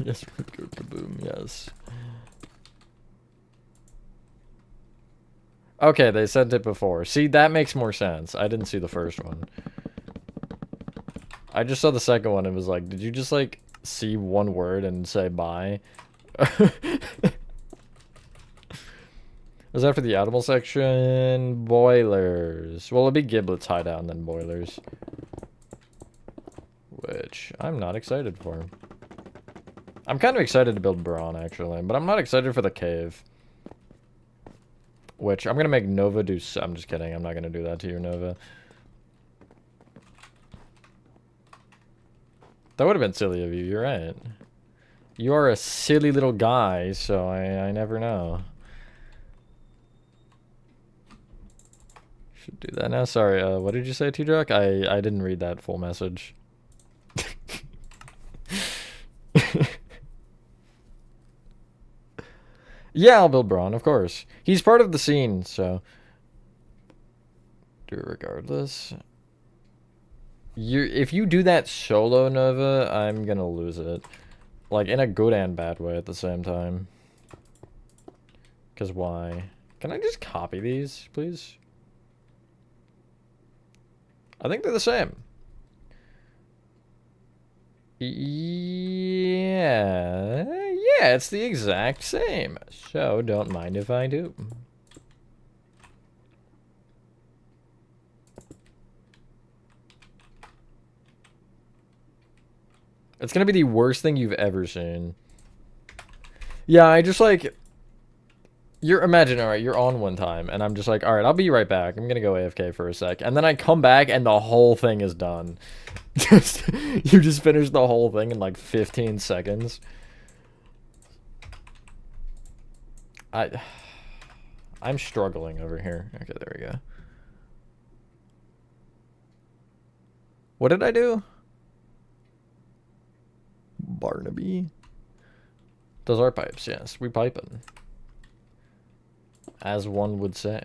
Yes, go kaboom, yes. Okay, they sent it before. See, that makes more sense. I didn't see the first one. I just saw the second one and was like, did you just, like, see one word and say bye? Was that for the animal section? Boilers. Well, it'd be giblets, hideout, and then boilers. Which I'm not excited for. I'm kind of excited to build Brawn, actually, but I'm not excited for the cave. Which, I'm gonna make Nova do... I'm just kidding, I'm not gonna do that to you, Nova. That would have been silly of you, you're right. You are a silly little guy, so I never know. Should do that now. Sorry, what did you say, T-Jock? I didn't read that full message. Yeah, I'll build Braun, of course. He's part of the scene, so... Do it regardless. If you do that solo, Nova, I'm gonna lose it. Like, in a good and bad way at the same time. Because why? Can I just copy these, please? I think they're the same. Yeah, it's the exact same. So don't mind if I do. It's gonna be the worst thing you've ever seen. Yeah, I just like... Imagine, alright, you're on one time, and I'm just like, alright, I'll be right back. I'm gonna go AFK for a sec. And then I come back, and the whole thing is done. You just finished the whole thing in like 15 seconds. I'm struggling over here. Okay, there we go. What did I do? Barnaby. Those are pipes, yes. We piping. As one would say.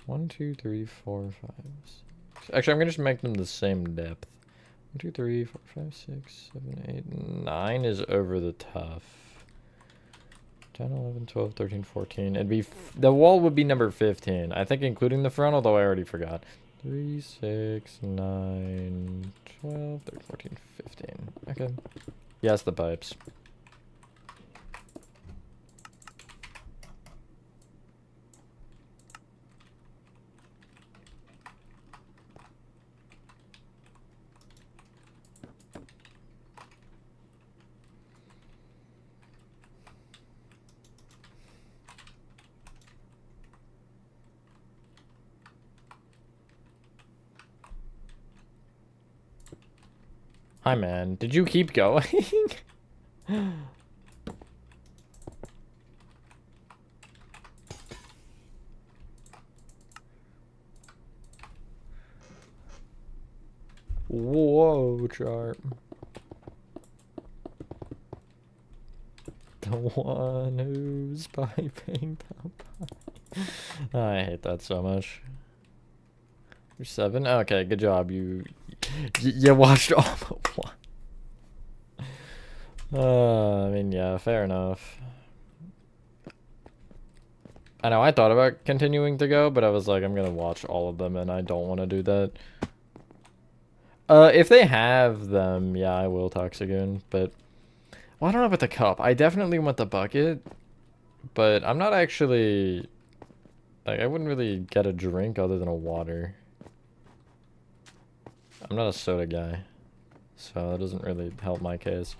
One, two, three, four, five, six. Actually, I'm gonna just make them the same depth. 1, 2, 3, 4, 5, 6, 7, 8, 9 is over the top. 10, 11, 12, 13, 14. It'd be... The wall would be number 15. I think including the front, although I already forgot. 3, 6, 9, 12, 13, 14, 15. Okay. Yes, the pipes. Hi, man. Did you keep going? Whoa, Sharp. The one who's piping the pipe. I hate that so much. You're 7? Okay, good job. You watched all but one. I mean, yeah, fair enough. I know, I thought about continuing to go, but I was like, I'm gonna watch all of them, and I don't want to do that. If they have them, yeah, I will Toxigoon, but... Well, I don't know about the cup. I definitely want the bucket, but I'm not actually... Like, I wouldn't really get a drink other than a water. I'm not a soda guy, so that doesn't really help my case.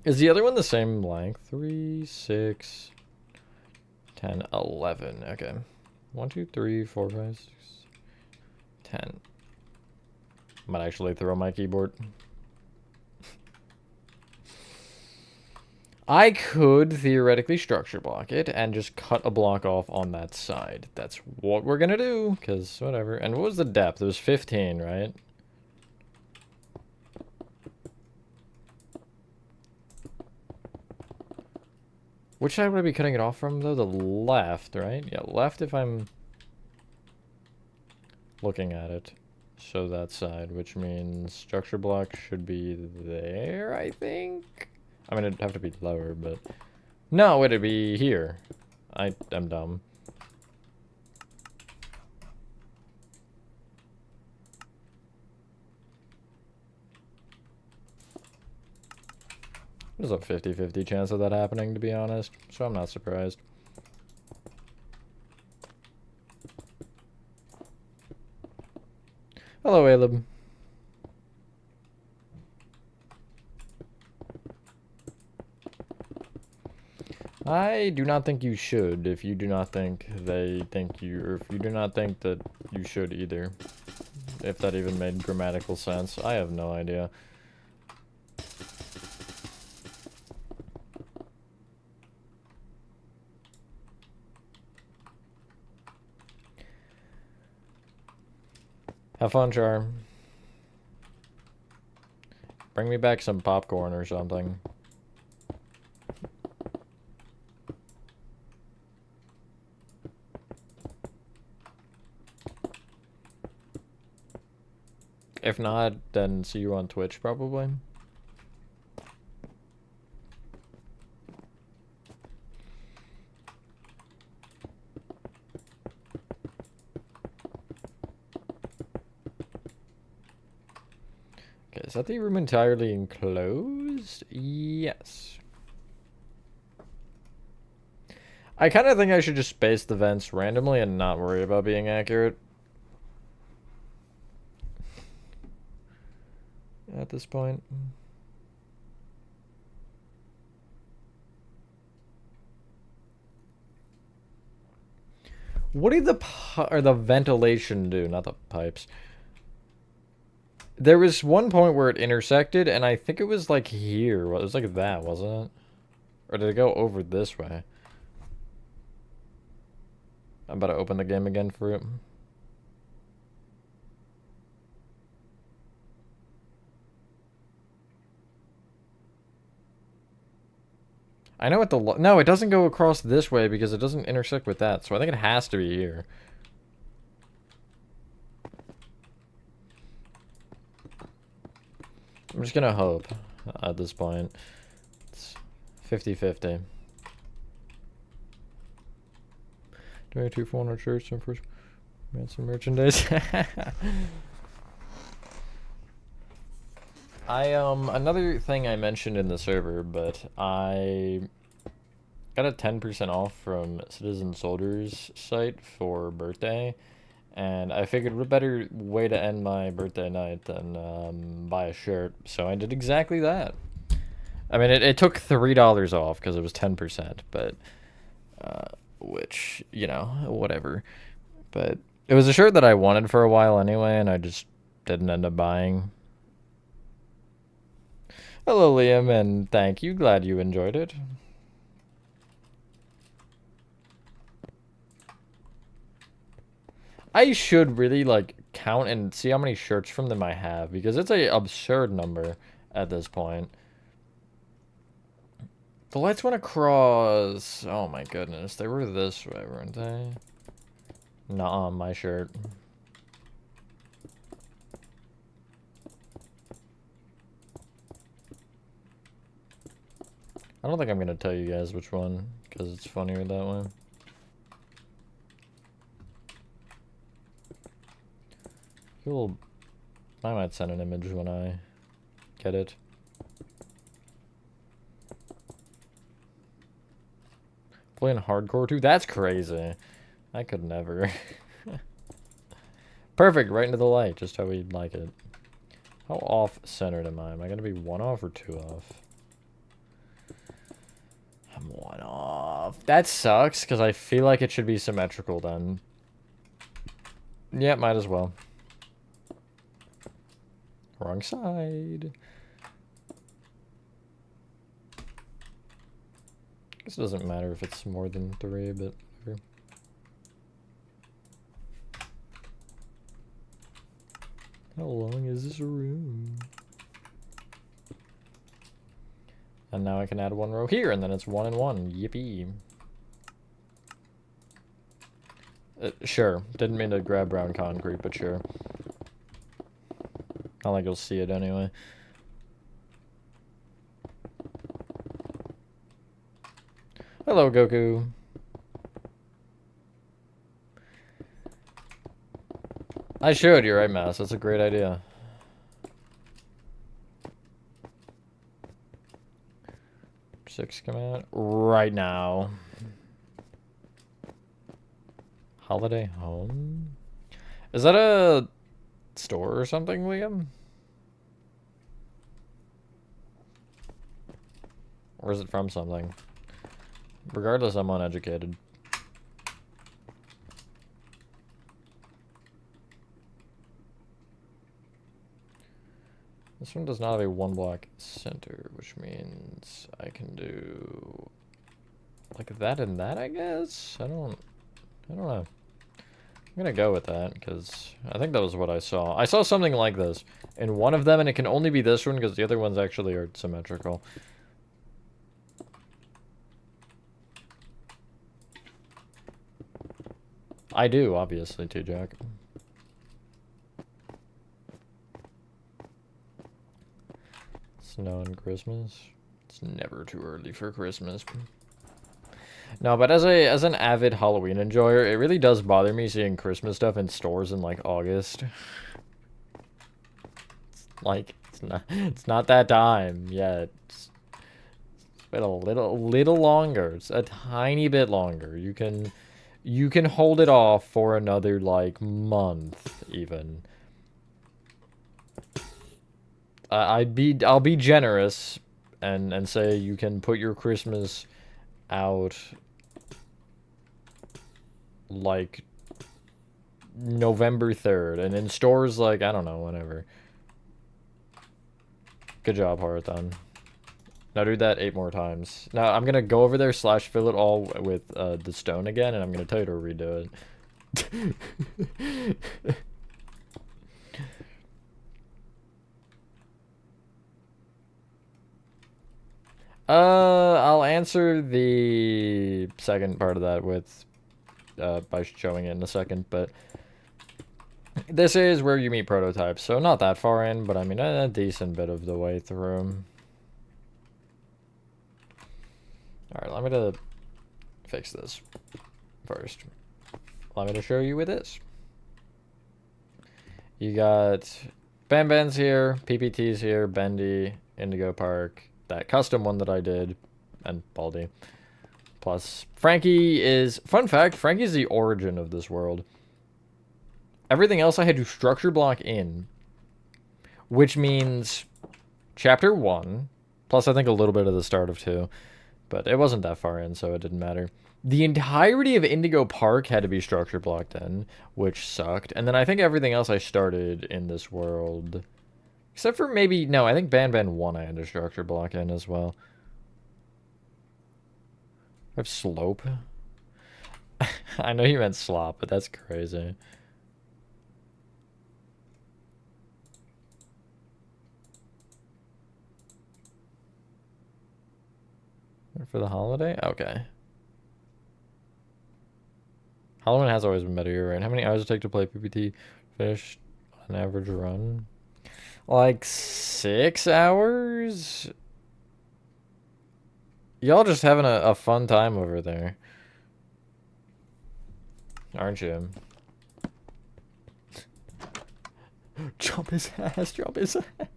Is the other one the same length? 3, 6, 10, 11. Okay. 1, 2, 3, 4, 5, 6, 10. Might actually throw my keyboard. I could theoretically structure block it and just cut a block off on that side. That's what we're gonna do, because whatever. And what was the depth? It was 15, right? Which side would I be cutting it off from, though? The left, right? Yeah, left if I'm looking at it. So that side, which means structure block should be there, I think? I mean, it'd have to be lower, but... No, it'd be here. I'm dumb. There's a 50-50 chance of that happening, to be honest, so I'm not surprised. Hello, Aleb. I do not think you should if you do not think they think you, or if you do not think that you should either. If that even made grammatical sense. I have no idea. Have fun, Char. Bring me back some popcorn or something. If not, then see you on Twitch, probably. Okay, is that the room entirely enclosed? Yes. I kind of think I should just space the vents randomly and not worry about being accurate. At this point. What did the ventilation do? Not the pipes. There was one point where it intersected, and I think it was like here. It was like that, wasn't it? Or did it go over this way? I'm about to open the game again for it. I know what the... No, it doesn't go across this way because it doesn't intersect with that. So I think it has to be here. I'm just gonna hope at this point. It's 50-50. 22 400 shirts and first some merchandise. Another thing I mentioned in the server, but I got a 10% off from Citizen Soldier's site for birthday, and I figured what better way to end my birthday night than buy a shirt, so I did exactly that. I mean, it took $3 off because it was 10%, but, which, you know, whatever. But it was a shirt that I wanted for a while anyway, and I just didn't end up buying. Hello, Liam, and thank you. Glad you enjoyed it. I should really, like, count and see how many shirts from them I have, because it's a absurd number at this point. The lights went across... Oh my goodness, they were this way, weren't they? Nuh-uh, my shirt. I don't think I'm gonna tell you guys which one, because it's funnier that way. I might send an image when I get it. Playing hardcore too? That's crazy. I could never. Perfect, right into the light, just how we'd like it. How off-centered am I? Am I gonna be 1 off or 2 off? that sucks, because I feel like it should be symmetrical then. Yeah, might as well. Wrong side. Guess it doesn't matter if it's more than 3, but whatever. How long is this room? And now I can add 1 row here, and then it's 1 and 1. Yippee. Sure. Didn't mean to grab brown concrete, but sure. Not like you'll see it anyway. Hello, Goku. I should, you're right, Mouse. That's a great idea. Six come out right now. Holiday Home? Is that a store or something, Liam? Or is it from something? Regardless, I'm uneducated. This one does not have a 1 block center, which means I can do like that and that, I guess? I don't know. I'm gonna go with that, because I think that was what I saw. I saw something like this in one of them, and it can only be this one, because the other ones actually are symmetrical. I do, obviously, too, Jack. Snow and Christmas. It's never too early for Christmas. No, but as an avid Halloween enjoyer, it really does bother me seeing Christmas stuff in stores in like August. Like it's not that time yet. It's been a little longer. It's a tiny bit longer. You can hold it off for another like month even. I'll be generous and say you can put your Christmas out like November 3rd, and in stores like, I don't know, whenever. Good job, Horathon. Now do that 8 more times. Now I'm gonna go over there / fill it all with the stone again, and I'm gonna tell you to redo it. I'll answer the second part of that with by showing it in a second, but this is where you meet prototypes, so not that far in, but I mean a decent bit of the way through. Alright, allow me to fix this first. Allow me to show you with this. You got Ban's here, PPT's here, Bendy, Indigo Park, that custom one that I did, and Baldy. Plus, Frankie is... Fun fact, Frankie's the origin of this world. Everything else I had to structure block in, which means Chapter 1, plus I think a little bit of the start of 2, but it wasn't that far in, so it didn't matter. The entirety of Indigo Park had to be structure blocked in, which sucked, and then I think everything else I started in this world... Except for maybe... No, I think Ban 1 I had to structure block in as well. I have slope. I know you meant slop, but that's crazy. For the holiday? Okay. Halloween has always been better, you're right. How many hours does it take to play PPT Fish on average run? Like 6 hours? Y'all just having a fun time over there. Aren't you? Jump his ass, jump his ass.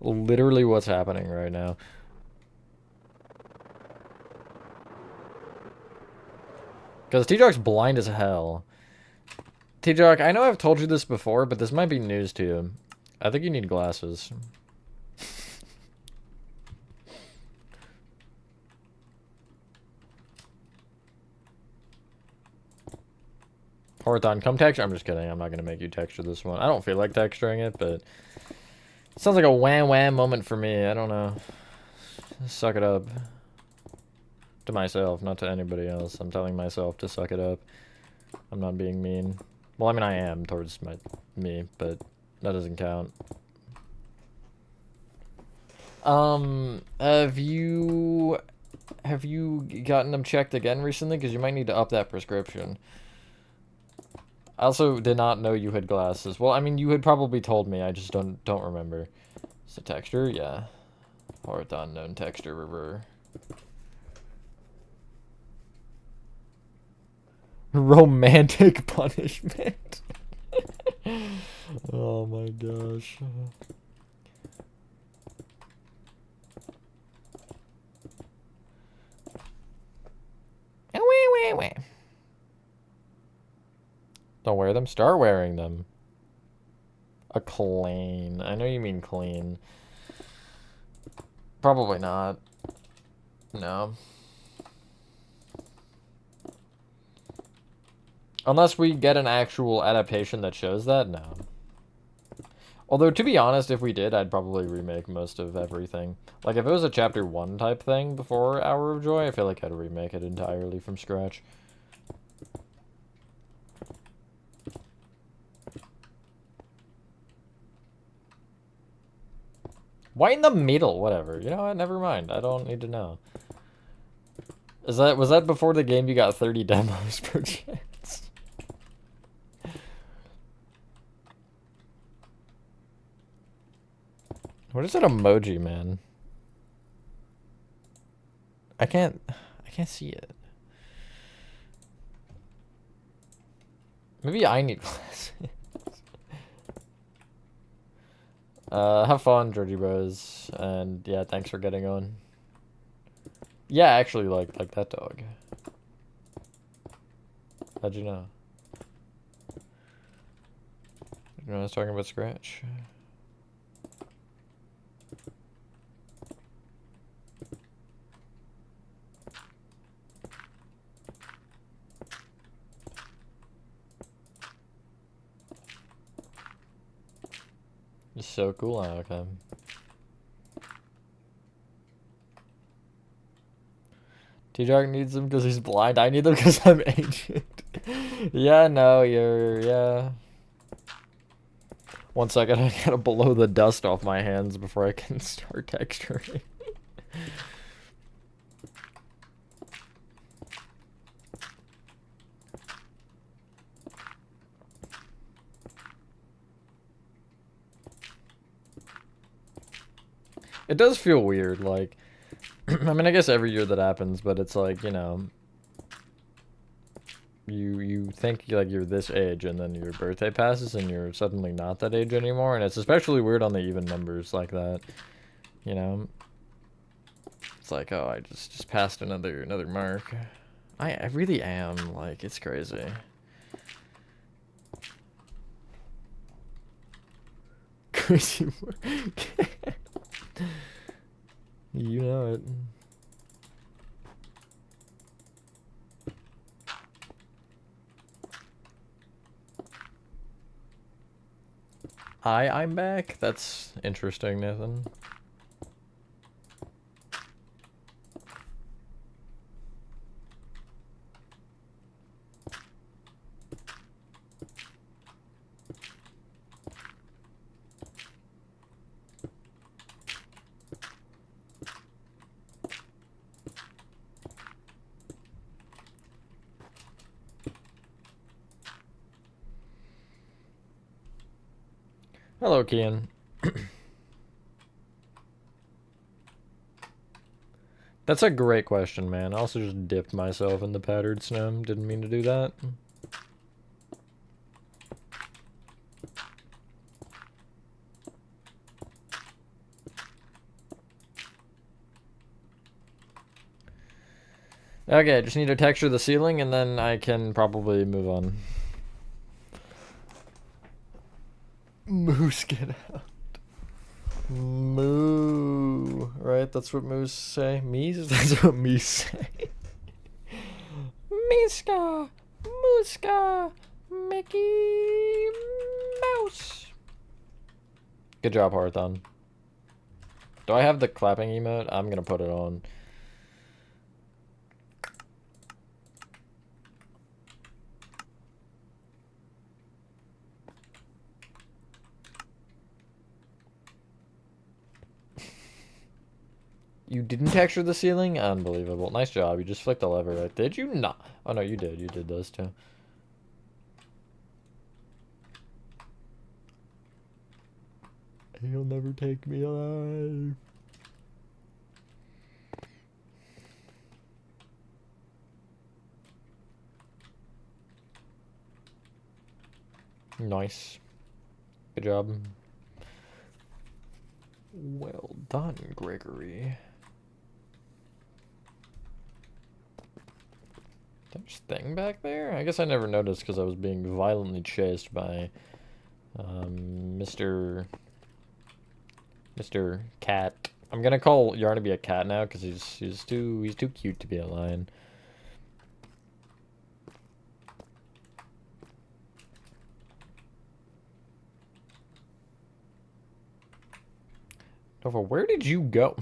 Literally what's happening right now. Because T-Jock's blind as hell. T-Jock, I know I've told you this before, but this might be news to you. I think you need glasses. Horathon, come texture. I'm just kidding. I'm not going to make you texture this one. I don't feel like texturing it, but it sounds like a wham moment for me. I don't know. Suck it up. To myself, not to anybody else. I'm telling myself to suck it up. I'm not being mean. Well, I mean, I am towards me, but that doesn't count. Have you gotten them checked again recently? Because you might need to up that prescription. I also did not know you had glasses. Well, I mean, you had probably told me. I just don't remember. So texture, yeah. Horathon known texture river. Romantic punishment. Oh my gosh. Don't wear them? Start wearing them. A clean. I know you mean clean. Probably not. No. Unless we get an actual adaptation that shows that, no. Although, to be honest, if we did, I'd probably remake most of everything. Like, if it was a Chapter 1 type thing before Hour of Joy, I feel like I'd remake it entirely from scratch. Why in the middle? Whatever. You know what? Never mind. I don't need to know. Was that before the game you got 30 demos per chance? What is that emoji, man? I can't see it. Maybe I need glasses. Have fun, Georgie Bros, and yeah, thanks for getting on. Yeah, actually, like that dog. How'd you know? You know I was talking about Scratch? He's so cool, I like him. T-Dog needs them because he's blind. I need them because I'm ancient. Yeah, no, yeah. 1 second, I gotta blow the dust off my hands before I can start texturing. It does feel weird, like, I mean, I guess every year that happens, but it's like, you know, you think like you're this age and then your birthday passes and you're suddenly not that age anymore, and it's especially weird on the even numbers like that, you know? It's like, oh, I just passed another mark. I really am, like, it's crazy. Crazy work. You know it. I'm back? That's interesting, Nathan. Hello, Kian. That's a great question, man. I also just dipped myself in the powdered snow. Didn't mean to do that. Okay, just need to texture the ceiling and then I can probably move on. Moose, get out. Moo. Right? That's what moose say. Mees? That's what mees say. Miska! Muska! Mickey Mouse. Good job, Hearthon. Do I have the clapping emote? I'm gonna put it on. You didn't texture the ceiling? Unbelievable. Nice job. You just flicked the lever, right? Did you not? Oh, no, you did. You did those too. He'll never take me alive. Nice. Good job. Well done, Gregory. There's thing back there? I guess I never noticed because I was being violently chased by Mr. Cat. I'm gonna call Yarnaby a cat now because he's too cute to be a lion. Nova, where did you go?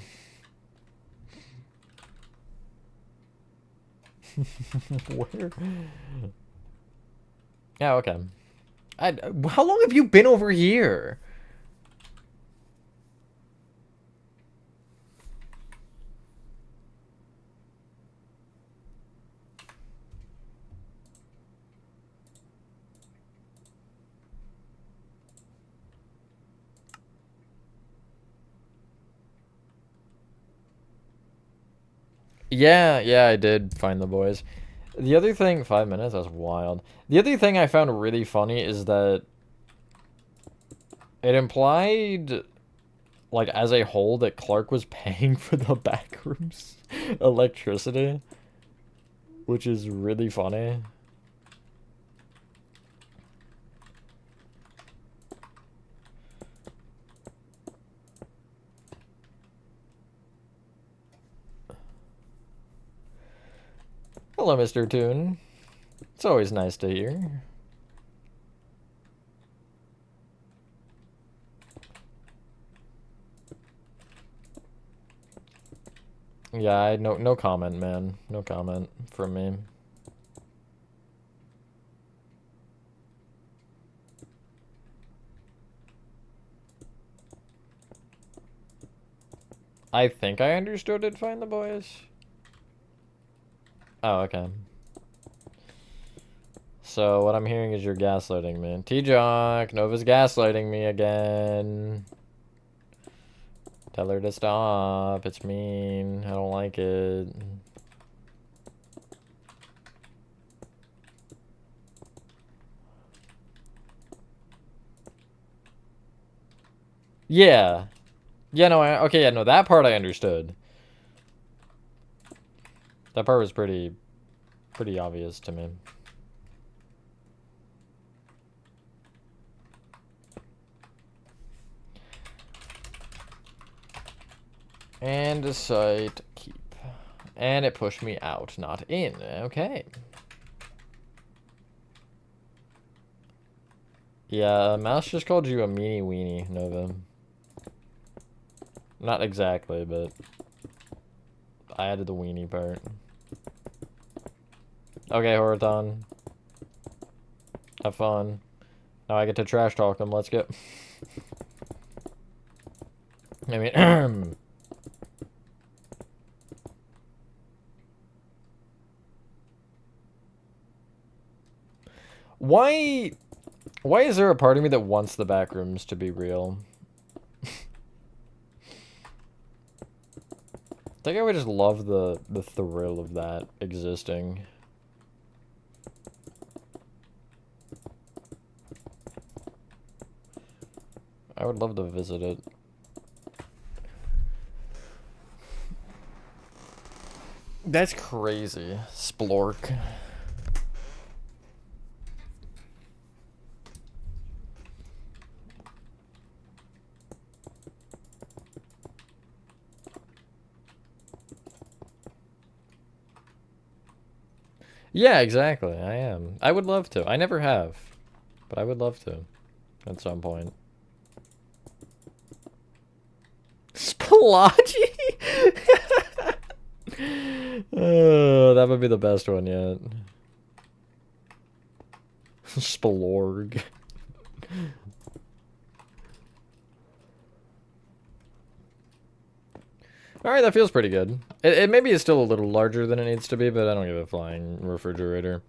Where? Yeah, okay. How long have you been over here? Yeah, I did find the boys. The other thing, 5 minutes, that's wild. The other thing I found really funny is that it implied, like, as a whole, that Clark was paying for the backroom's electricity, which is really funny. Hello, Mr. Toon. It's always nice to hear. Yeah, no comment, man. No comment from me. I think I understood it, find the boys. Oh, okay. So what I'm hearing is you're gaslighting me. T-Jock, Nova's gaslighting me again. Tell her to stop. It's mean. I don't like it. Yeah. Yeah, no, okay, yeah, no, that part I understood. That part was pretty obvious to me. And decide to keep. And it pushed me out, not in. Okay. Yeah, Mouse just called you a meanie weenie, Nova. Not exactly, but I added the weenie part. Okay, Horathon. Have fun. Now I get to trash talk him. Let's go. I mean, why is there a part of me that wants the backrooms to be real? I think I would just love the thrill of that existing. I would love to visit it. That's crazy. Splork. Yeah, exactly. I am. I would love to. I never have, but I would love to at some point. Spalachi? Oh, that would be the best one yet. Spalorg. Alright, that feels pretty good. It maybe is still a little larger than it needs to be, but I don't give a flying refrigerator.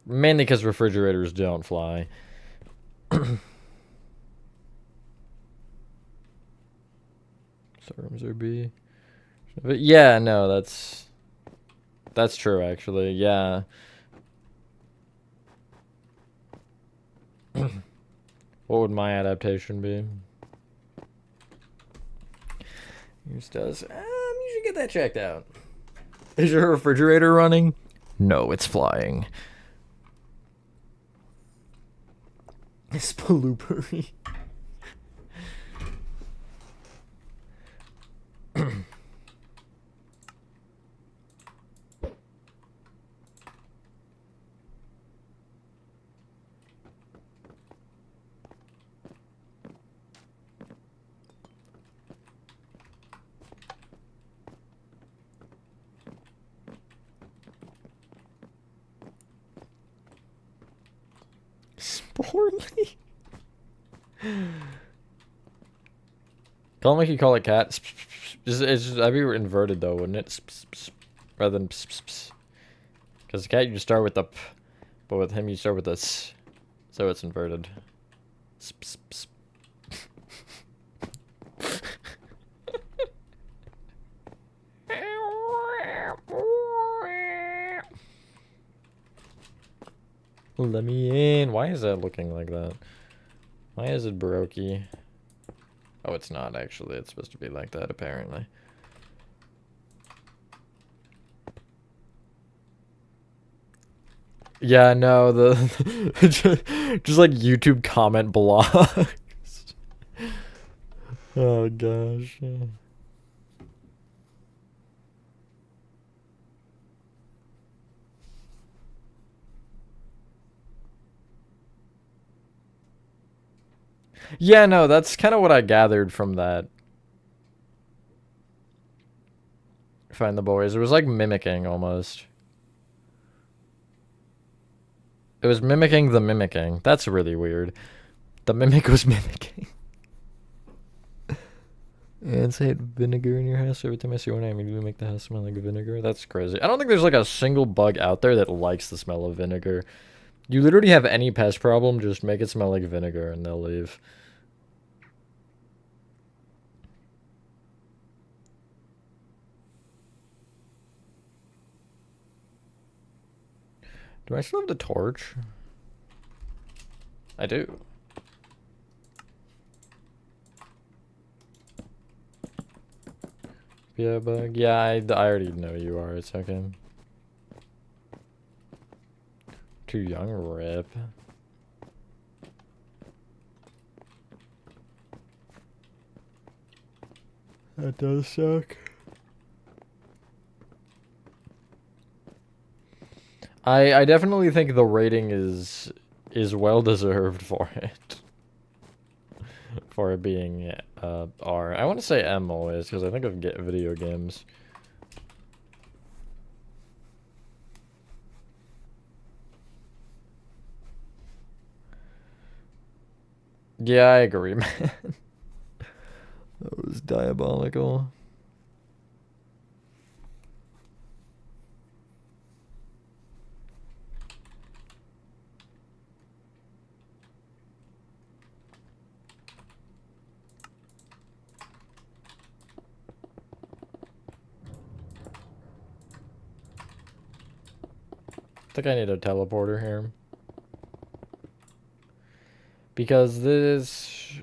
Mainly because refrigerators don't fly. Serums are B. But yeah, no, that's true actually. Yeah. What would my adaptation be? Yours does. You should get that checked out. Is your refrigerator running? No, it's flying. It's Paloopery. Sportly? Call it like you call it cat. I'd be inverted though, wouldn't it? Rather than because the cat you just start with the p, but with him you start with the s, so it's inverted. Let me in. Why is that looking like that? Why is it brokey? Oh, it's not actually. It's supposed to be like that, apparently. Yeah, no, just like YouTube comment blocks. Oh gosh. Yeah, no, that's kind of what I gathered from that. Find the boys. It was like mimicking almost. It was mimicking the mimicking. That's really weird. The mimic was mimicking. And say vinegar in your house. Every time I see one, I immediately make the house smell like vinegar. That's crazy. I don't think there's like a single bug out there that likes the smell of vinegar. You literally have any pest problem, just make it smell like vinegar and they'll leave. Do I still have the torch? I do. Yeah, bug. Yeah, I already know you are. It's okay. Too young, rip. That does suck. I definitely think the rating is well deserved for it. For it being R. I want to say M always because I think of video games. Yeah, I agree, man. That was diabolical. I think I need a teleporter here. Because this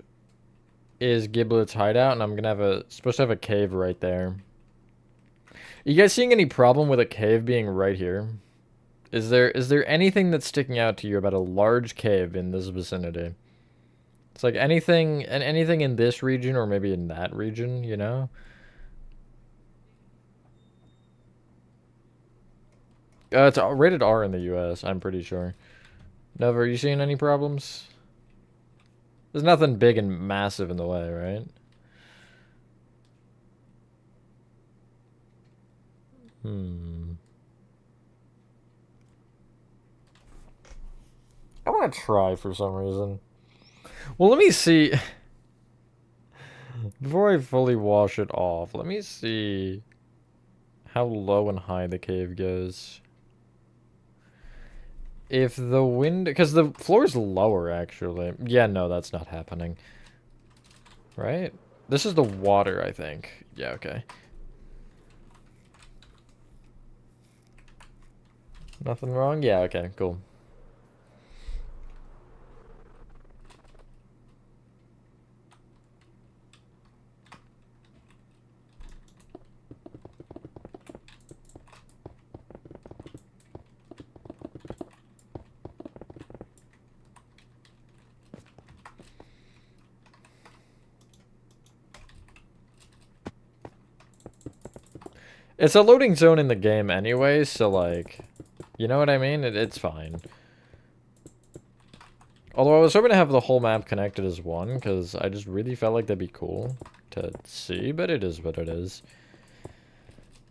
is Giblet's hideout, and I'm gonna supposed to have a cave right there. You guys seeing any problem with a cave being right here? Is there anything that's sticking out to you about a large cave in this vicinity? It's like anything in this region or maybe in that region, you know? It's rated R in the US, I'm pretty sure. Never, are you seeing any problems? There's nothing big and massive in the way, right? I want to try for some reason. Well, let me see. Before I fully wash it off, let me see how low and high the cave goes. If the wind... Because the floor's lower, actually. Yeah, no, that's not happening. Right? This is the water, I think. Yeah, okay. Nothing wrong? Yeah, okay, cool. It's a loading zone in the game anyway, so like... You know what I mean? It's fine. Although I was hoping to have the whole map connected as one, because I just really felt like that'd be cool to see, but it is what it is.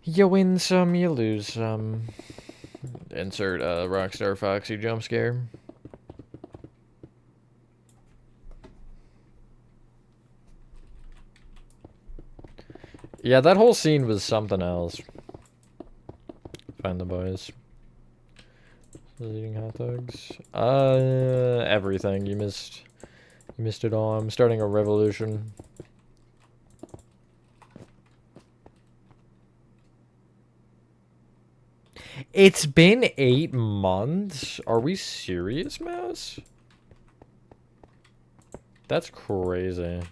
You win some, you lose some. Insert Rockstar Foxy jump scare. Yeah, that whole scene was something else. Find the boys. Eating hot dogs. Everything. You missed it all. I'm starting a revolution. It's been 8 months? Are we serious, Mouse? That's crazy.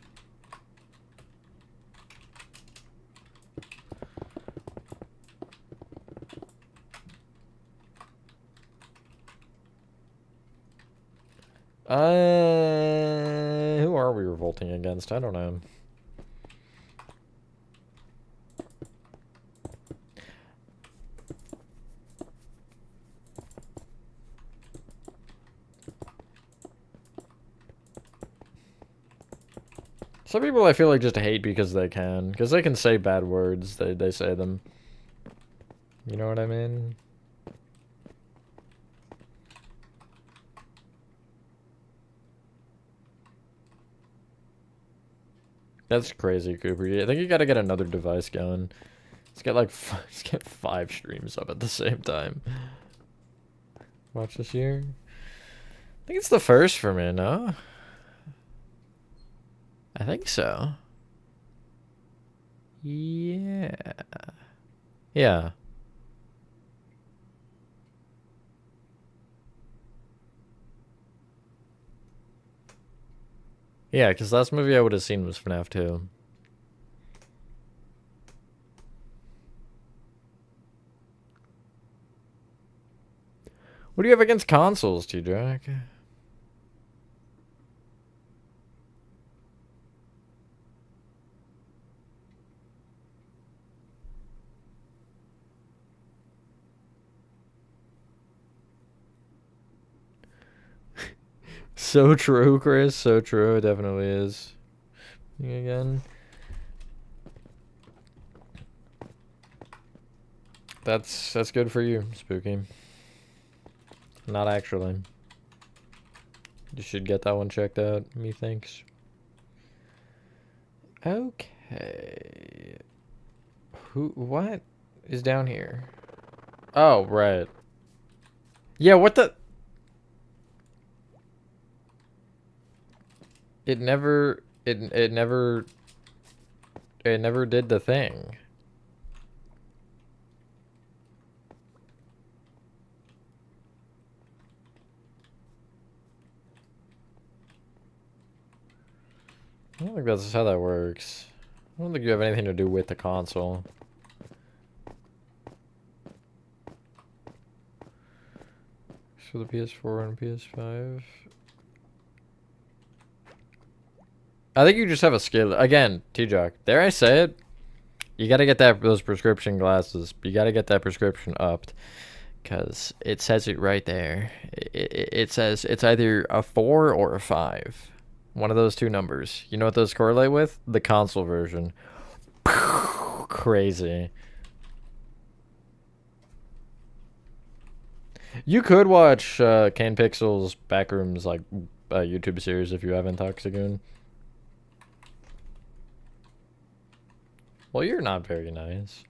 Who are we revolting against? I don't know. Some people I feel like just hate because they can. Because they can say bad words. They say them. You know what I mean? That's crazy, Cooper. I think you gotta get another device going. Let's get like let's get 5 streams up at the same time. Watch this year. I think it's the first for me, no? I think so. Yeah. Yeah. Yeah, because last movie I would have seen was FNAF 2. What do you have against consoles, T-Drac? So true, Chris. So true. It definitely is. Again. That's good for you, Spooky. Not actually. You should get that one checked out, methinks. Okay. What is down here? Oh, right. Yeah, what the... It never did the thing. I don't think that's how that works. I don't think you have anything to do with the console. So the PS4 and PS5. I think you just have a skill. Again, T-Jock, dare I say it? You gotta get those prescription glasses. You gotta get that prescription upped. Because it says it right there. It says it's either a 4 or a 5. One of those two numbers. You know what those correlate with? The console version. Crazy. You could watch Kane Pixel's Backrooms like YouTube series if you haven't, Toxigoon. Well, you're not very nice.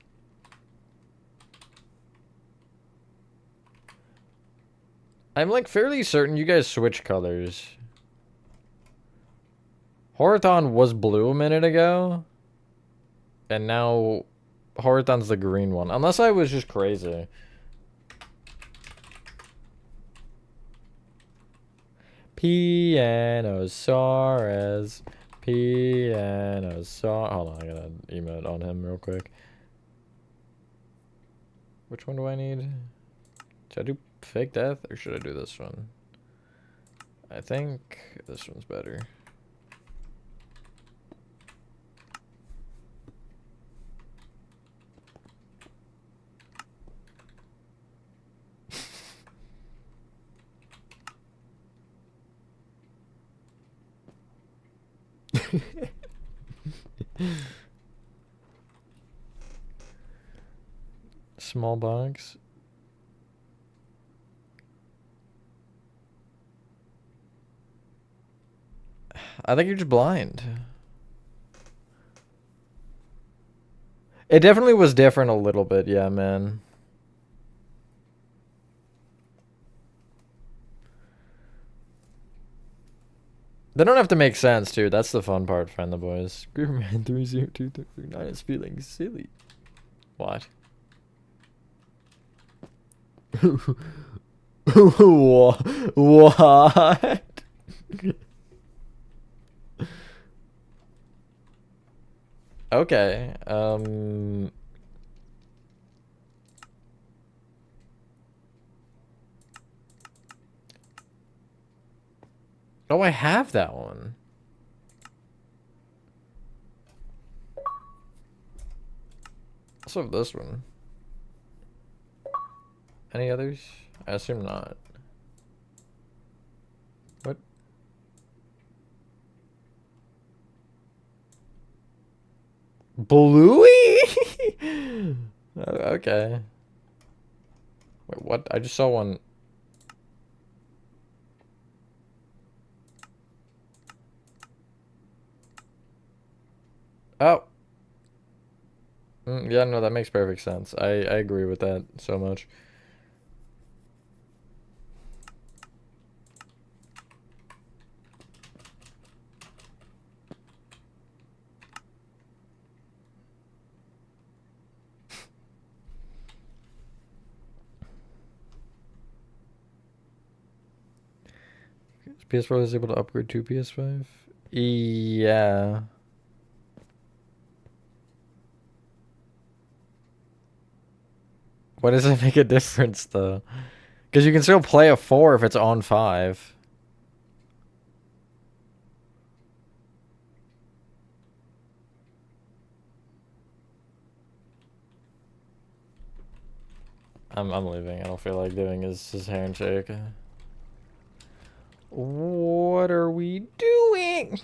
I'm like fairly certain you guys switch colors. Horathon was blue a minute ago. And now Horathon's the green one. Unless I was just crazy. Pianosaurus. Pianosaurus. Hold on, I gotta emote on him real quick. Which one do I need? Should I do fake death or should I do this one? I think this one's better. Small box. I think you're just blind. It definitely was different a little bit, yeah, man. They don't have to make sense, too. That's the fun part, friend the boys. Groomerman 302339 is feeling silly. What? What? Okay. Oh, I have that one. Also have this one. Any others? I assume not. What? Bluey? Okay. Wait, what? I just saw one. Oh. Yeah, no, that makes perfect sense. I agree with that so much. PS4 is able to upgrade to PS5? Yeah. Why does it make a difference, though? Because you can still play a 4 if it's on 5. I'm leaving. I don't feel like doing his handshake. What are we doing?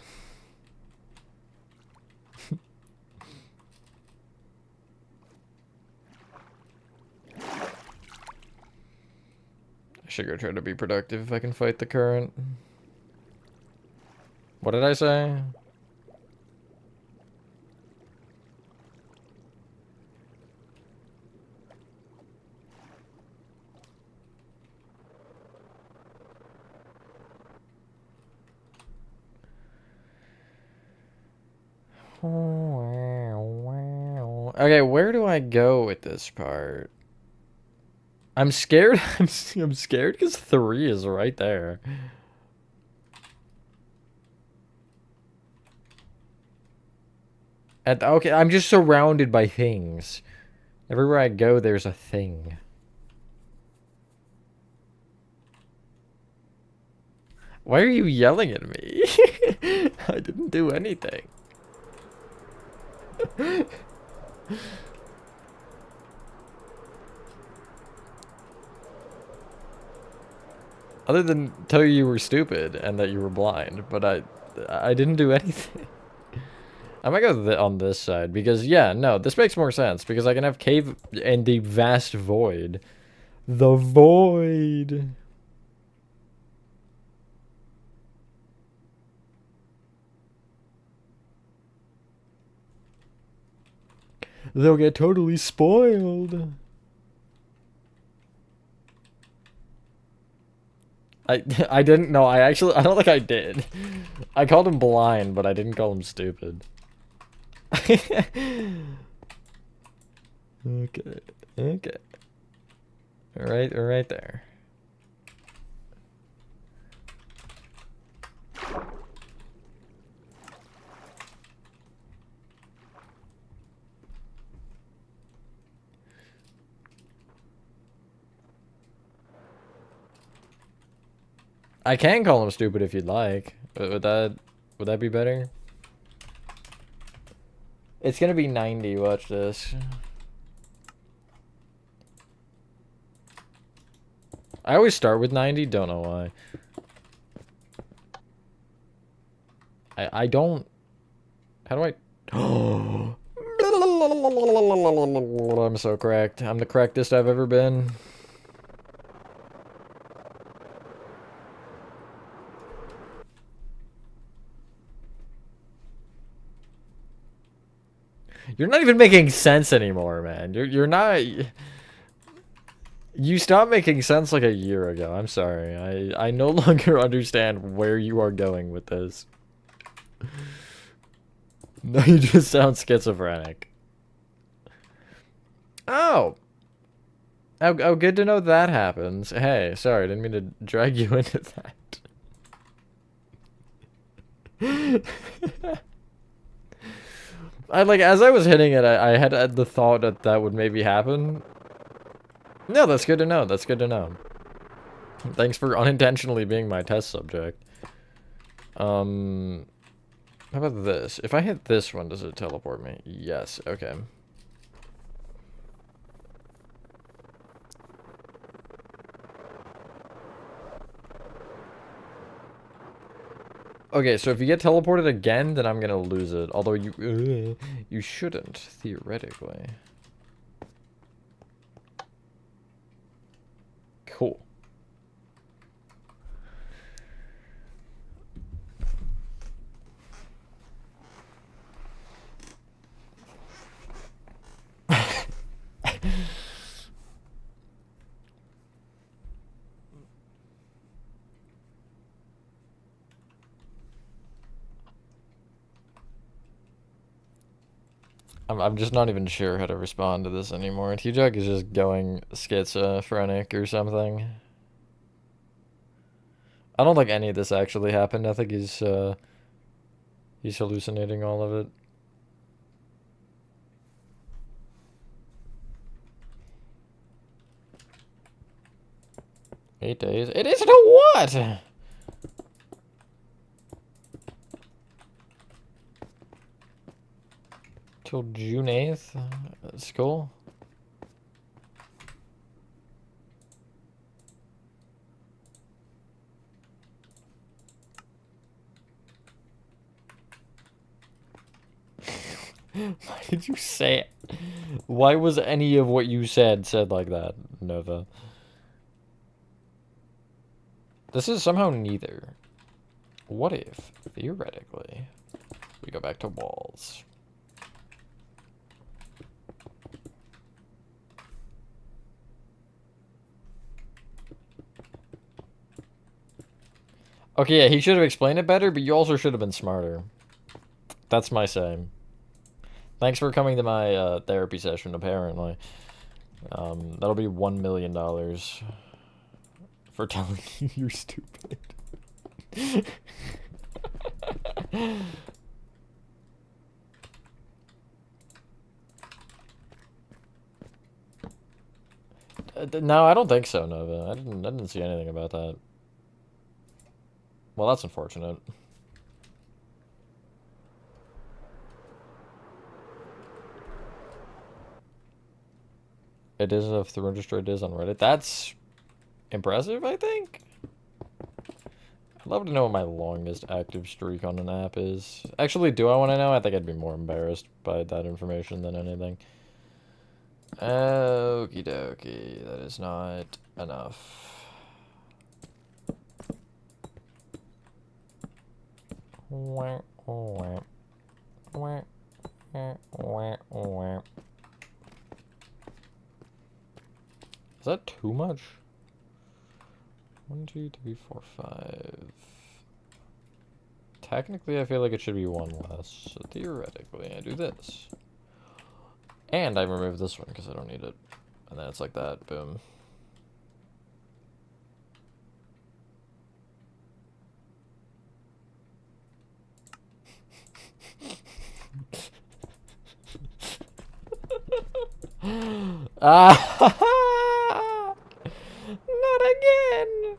I should go try to be productive if I can fight the current. What did I say? Okay, where do I go with this part? I'm scared. I'm scared because 3 is right there. Okay, I'm just surrounded by things. Everywhere I go, there's a thing. Why are you yelling at me? I didn't do anything. Other than tell you were stupid and that you were blind, but I didn't do anything. I might go on this side because, yeah, no, this makes more sense because I can have cave and the vast void. The void. They'll get totally spoiled. I didn't know. I don't think I did. I called him blind, but I didn't call him stupid. Okay. Okay. Right there. I can call him stupid if you'd like. Would that be better? It's gonna be 90, watch this. I always start with 90, don't know why. I don't... How do I... I'm so correct. I'm the correctest I've ever been. You're not even making sense anymore, man. You're not... You stopped making sense like a year ago. I'm sorry. I no longer understand where you are going with this. No, you just sound schizophrenic. Oh. Oh, good to know that happens. Hey, sorry, didn't mean to drag you into that. As I was hitting it, I had the thought that that would maybe happen. No, that's good to know. That's good to know. Thanks for unintentionally being my test subject. How about this? If I hit this one, does it teleport me? Yes, okay. Okay, so if you get teleported again, then I'm gonna lose it. Although you shouldn't, theoretically. Cool. I'm just not even sure how to respond to this anymore. T-Jug is just going schizophrenic or something. I don't think any of this actually happened. I think he's hallucinating all of it. Eight days? It isn't a what? Till June 8th? That's cool. Why did you say it? Why was any of what you said like that, Nova? This is somehow neither. What if, theoretically, we go back to walls? Okay, yeah, he should have explained it better, but you also should have been smarter. That's my say. Thanks for coming to my therapy session, apparently. That'll be $1 million for telling you you're stupid. No, I don't think so, Nova. I didn't see anything about that. Well, that's unfortunate. It is if the register it is on Reddit. That's impressive, I think. love to know what my longest active streak on an app is. Actually, do I want to know? I think I'd be more embarrassed by that information than anything. Okie dokie, that is not enough. Is that too much? 1, 2, 3, 4, 5. Technically, I feel like it should be one less. So theoretically, I do this. And I remove this one because I don't need it. And then it's like that. Boom. Ah! Not again!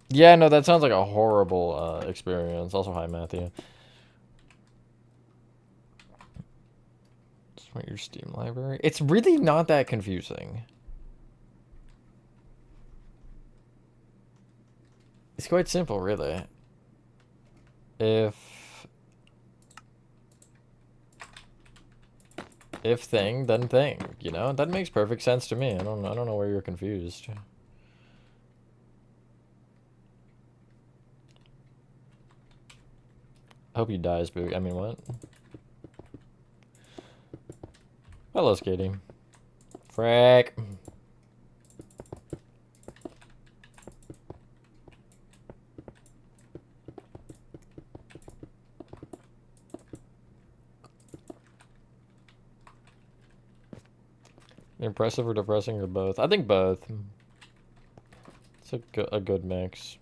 Yeah, no, that sounds like a horrible experience. Also, hi, Matthew. Just want your Steam library. It's really not that confusing. It's quite simple, really. If thing, then thing. You know, that makes perfect sense to me. I don't know where you're confused. I hope you die, Spook. I mean, what? Hello, Skating. Frack. Impressive or depressing or both? I think both. It's a good mix.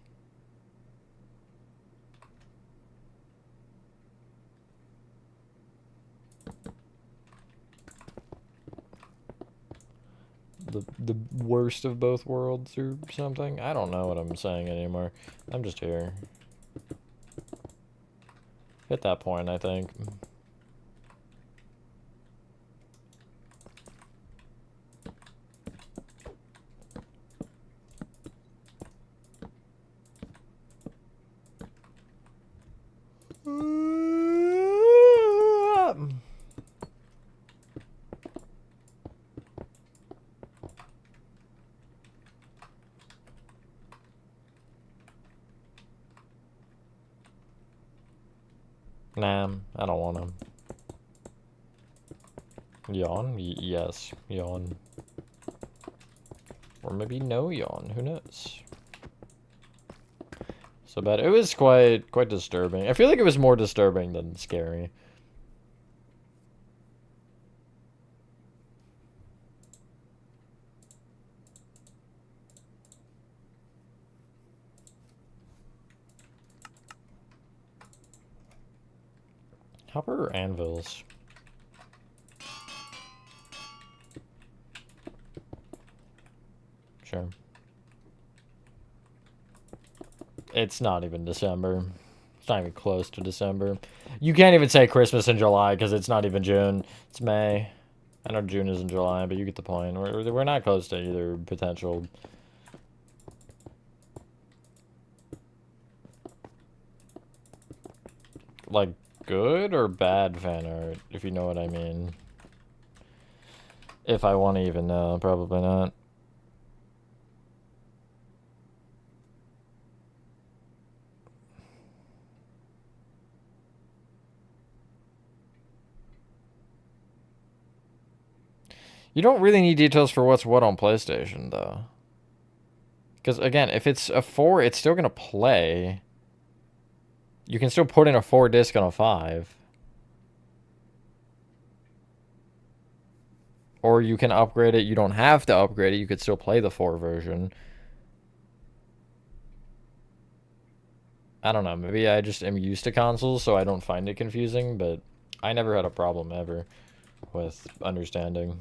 The worst of both worlds or something? I don't know what I'm saying anymore. I'm just here. Hit that point, I think. Nah, I don't want him. Yawn? Yes, yawn. Or maybe no yawn, who knows? So bad. It was quite disturbing. I feel like it was more disturbing than scary. Hopper or anvils? Sure. It's not even December. It's not even close to December. You can't even say Christmas in July because it's not even June. It's May. I know June is in July, but you get the point. We're not close to either potential. Like, good or bad fan art, if you know what I mean. If I want to even know, probably not. You don't really need details for what's what on PlayStation, though. Because, again, if it's a 4, it's still going to play. You can still put in a 4 disc on a 5. Or you can upgrade it. You don't have to upgrade it. You could still play the 4 version. I don't know. Maybe I just am used to consoles, so I don't find it confusing. But I never had a problem ever with understanding.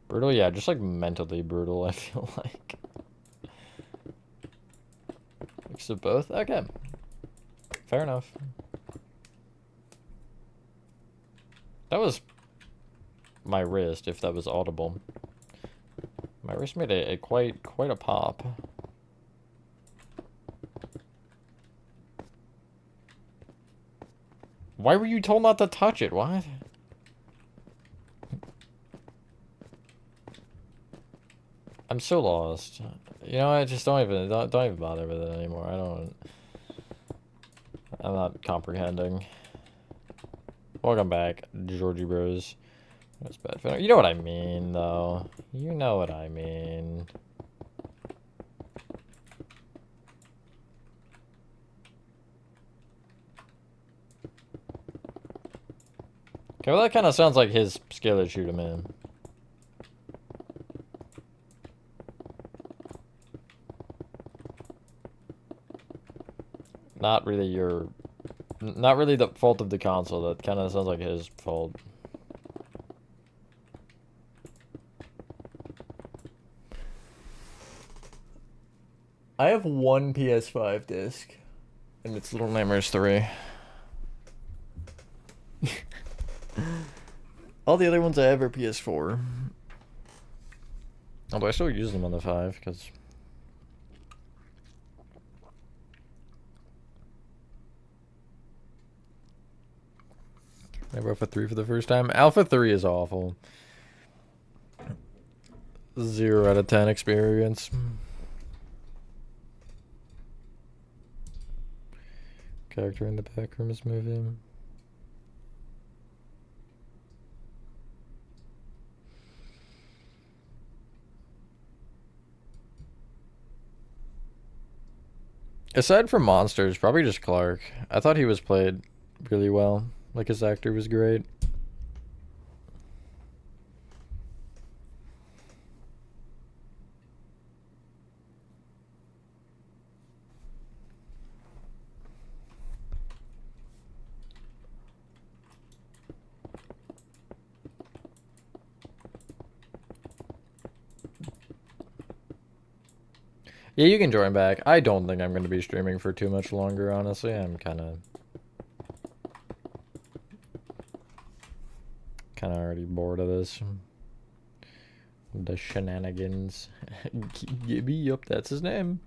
Brutal? Yeah, just like mentally brutal, I feel like. Mix of both? Okay. Fair enough. That was my wrist, if that was audible. My wrist made a quite a pop. Why were you told not to touch it? What? I'm so lost. You know, I just don't even bother with it anymore. I'm not comprehending. Welcome back, Georgie Bros. That's bad. You know what I mean, though. You know what I mean. Okay, well that kind of sounds like his skill issue to me. Not really the fault of the console. That kind of sounds like his fault. I have one PS5 disc, and it's Little Nightmares 3. All the other ones I have are PS4. Although I still use them on the 5, because... I Alpha 3 for the first time. Alpha 3 is awful. 0 out of 10 experience. Character in the back room is moving. Aside from monsters, probably just Clark. I thought he was played really well. Like, his actor was great. Yeah, you can join back. I don't think I'm going to be streaming for too much longer, honestly. I'm kind of already bored of this. The shenanigans. Gibby, yup, that's his name.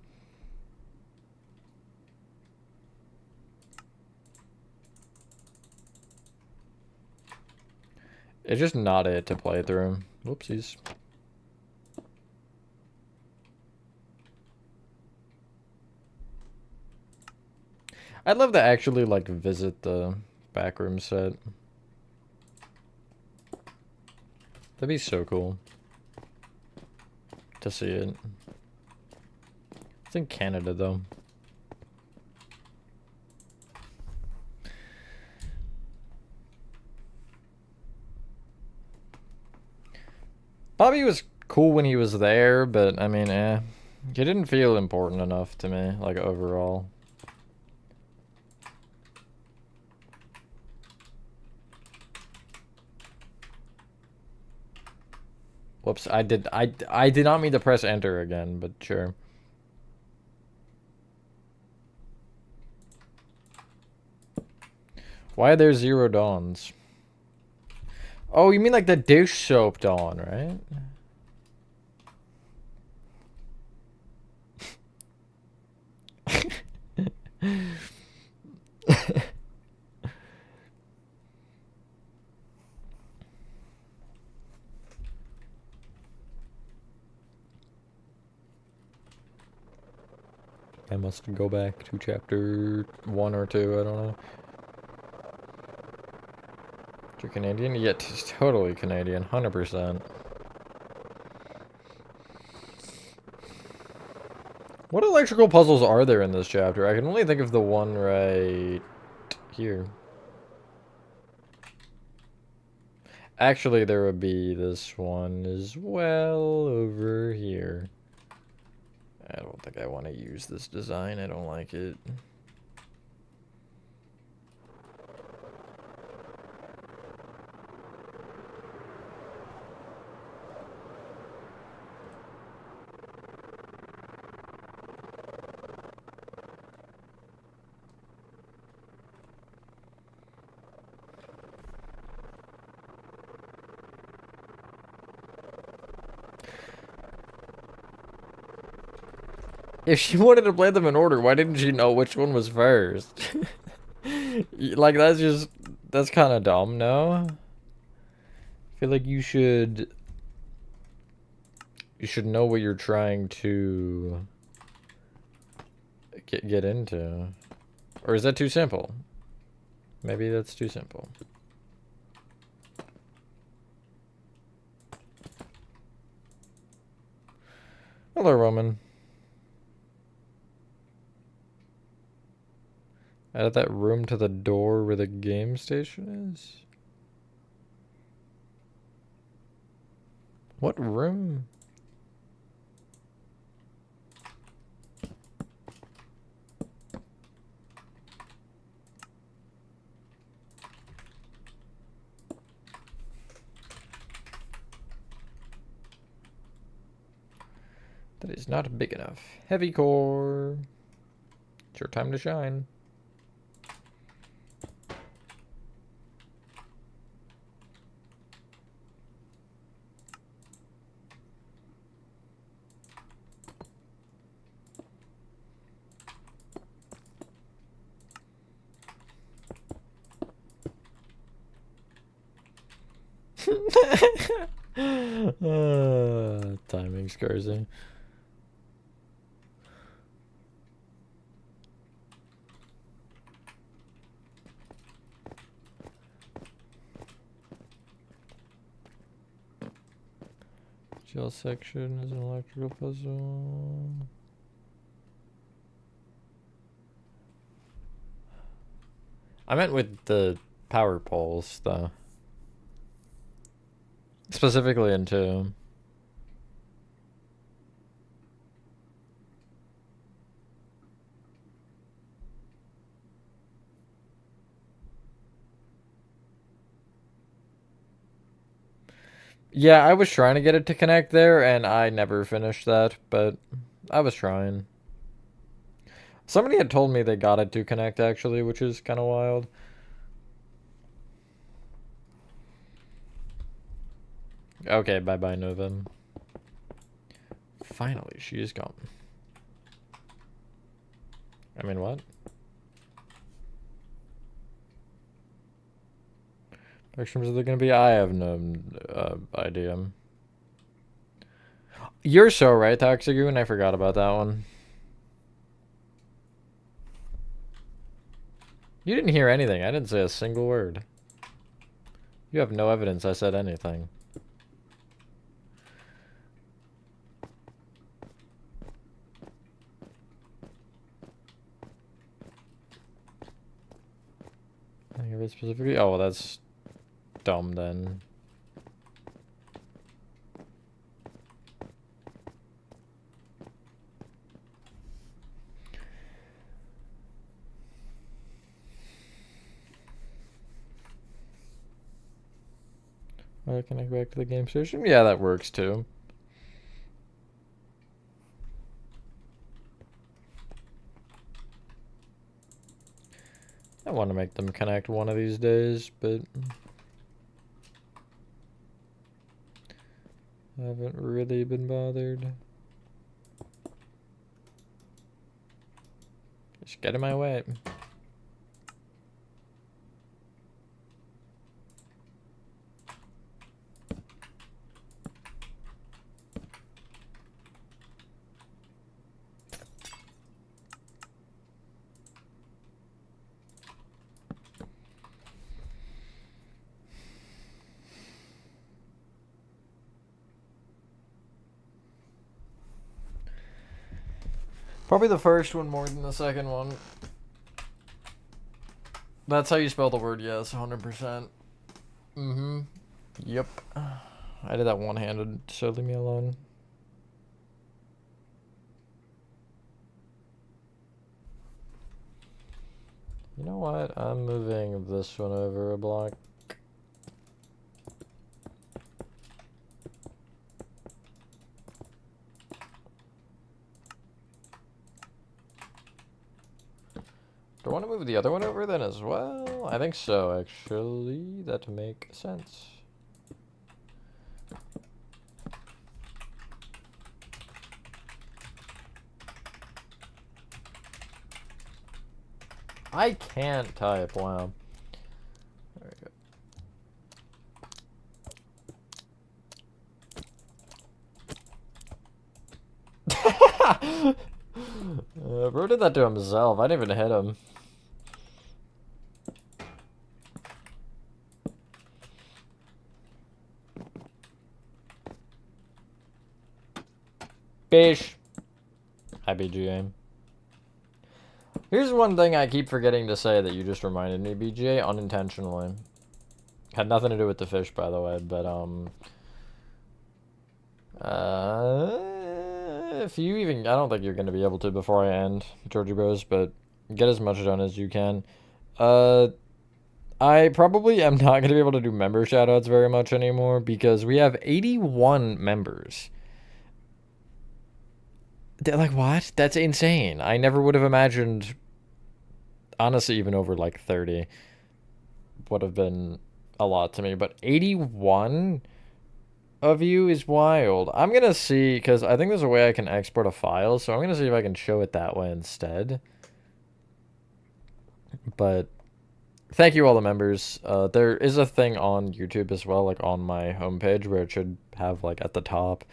It's just not it to play through. Whoopsies. I'd love to actually, like, visit the backroom set. That'd be so cool to see it. It's in Canada, though. Bobby was cool when he was there, but, I mean, he didn't feel important enough to me, like, overall. Whoops, I did not mean to press enter again, but sure. Why are there 0 dawns? Oh, you mean like the dish soap dawn, right? I must go back to chapter 1 or 2, I don't know. You're Canadian? Yeah, it's totally Canadian, 100%. What electrical puzzles are there in this chapter? I can only think of the one right here. Actually, there would be this one as well over here. I don't think I want to use this design. I don't like it. If she wanted to play them in order, why didn't she know which one was first? Like, that's kind of dumb, no? I feel like you should know what you're trying to get into. Or is that too simple? Maybe that's too simple. Hello, Roman. Add that room to the door where the game station is? What room? That is not big enough. Heavy core. It's your time to shine. Timing's crazy. Gel section is an electrical puzzle. I meant with the power poles, though. Specifically in 2. Yeah, I was trying to get it to connect there, and I never finished that, but I was trying. Somebody had told me they got it to connect, actually, which is kind of wild. Okay, bye-bye, Novum. Finally, she is gone. I mean, what? Which rooms are there gonna be? I have no idea. You're so right, Toxigoon. I forgot about that one. You didn't hear anything. I didn't say a single word. You have no evidence I said anything. I think of it specifically. Oh, well, that's dumb then. I connect back to the game station. Yeah, that works too. I want to make them connect one of these days, but I haven't really been bothered. Just get in my way. Probably the first one more than the second one. That's how you spell the word yes, 100%. Mm-hmm. Yep. I did that one-handed, so leave me alone. You know what? I'm moving this one over a block. Do I want to move the other one over then as well? I think so, actually. That makes sense. I can't type, wow. There we go. Bro did that to himself. I didn't even hit him. Fish. Hi, BGA. Here's one thing I keep forgetting to say that you just reminded me, BGA, unintentionally. Had nothing to do with the fish, by the way, but, if you even, I don't think you're going to be able to before I end, Georgie Bros, but get as much done as you can. I probably am not going to be able to do member shoutouts very much anymore because we have 81 members. They're like, what? That's insane. I never would have imagined, honestly, even over like 30 would have been a lot to me, but 81 of you is wild. I'm going to see, because I think there's a way I can export a file, so I'm going to see if I can show it that way instead. But thank you all the members. There is a thing on YouTube as well, like on my homepage, where it should have like at the top,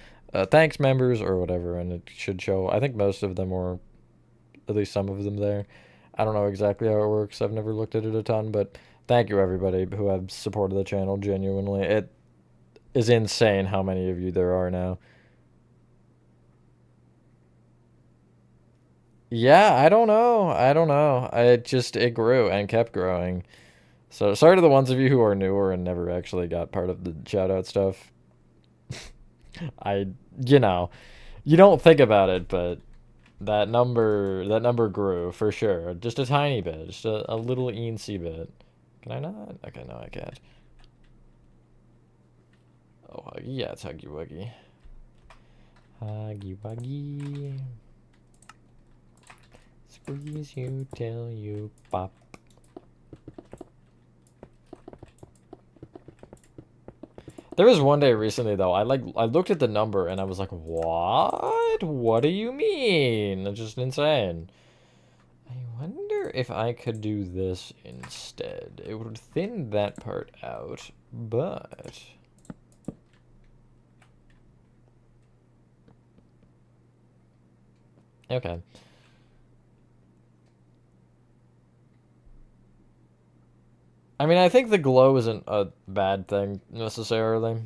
thanks members or whatever, and it should show, I think most of them, or at least some of them there. I don't know exactly how it works. I've never looked at it a ton, but thank you everybody who have supported the channel genuinely. It is insane how many of you there are now. Yeah, I don't know. I don't know. It grew and kept growing. So sorry to the ones of you who are newer and never actually got part of the shout out stuff. You know, you don't think about it, but that number grew for sure. Just a tiny bit, just a little eensy bit. Can I not? Okay, no, I can't. Oh, Huggy, yeah, it's Huggy Wuggy. Huggy Wuggy. Squeeze you till you pop. There was one day recently though, I looked at the number and I was like, what? What do you mean? It's just insane. I wonder if I could do this instead. It would thin that part out, but... Okay. I mean, I think the glow isn't a bad thing, necessarily.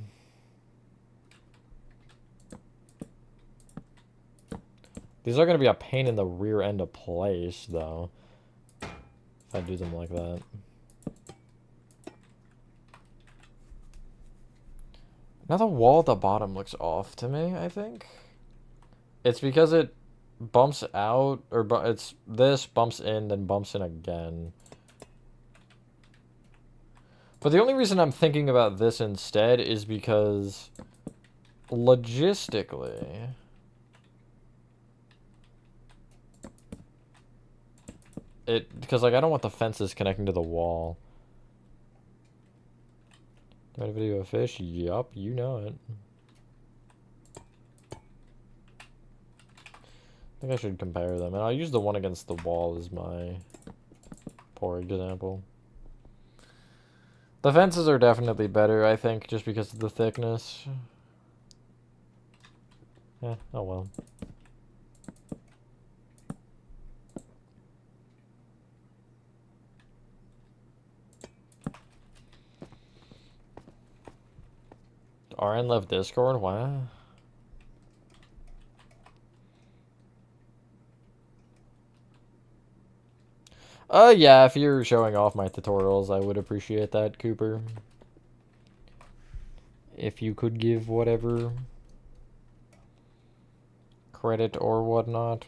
These are going to be a pain in the rear end of place, though. If I do them like that. Now the wall at the bottom looks off to me, I think. It's because it bumps out, or it's this bumps in, then bumps in again. But the only reason I'm thinking about this instead is because logistically, because like I don't want the fences connecting to the wall. Do I have a video of fish? Yup, you know it. I think I should compare them, and I'll use the one against the wall as my poor example. The fences are definitely better, I think, just because of the thickness. Yeah, oh well. RN left Discord? Wow. Yeah, if you're showing off my tutorials, I would appreciate that, Cooper. If you could give whatever credit or whatnot.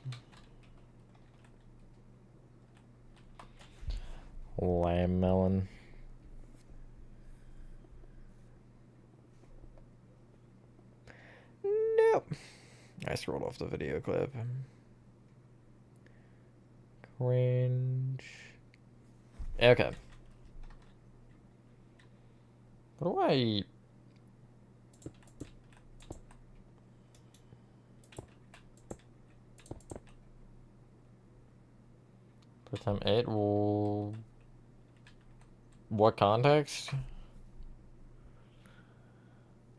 Lamb melon. Nope. I scrolled off the video clip. Cringe. Okay. What do I... Playtime 8. What context?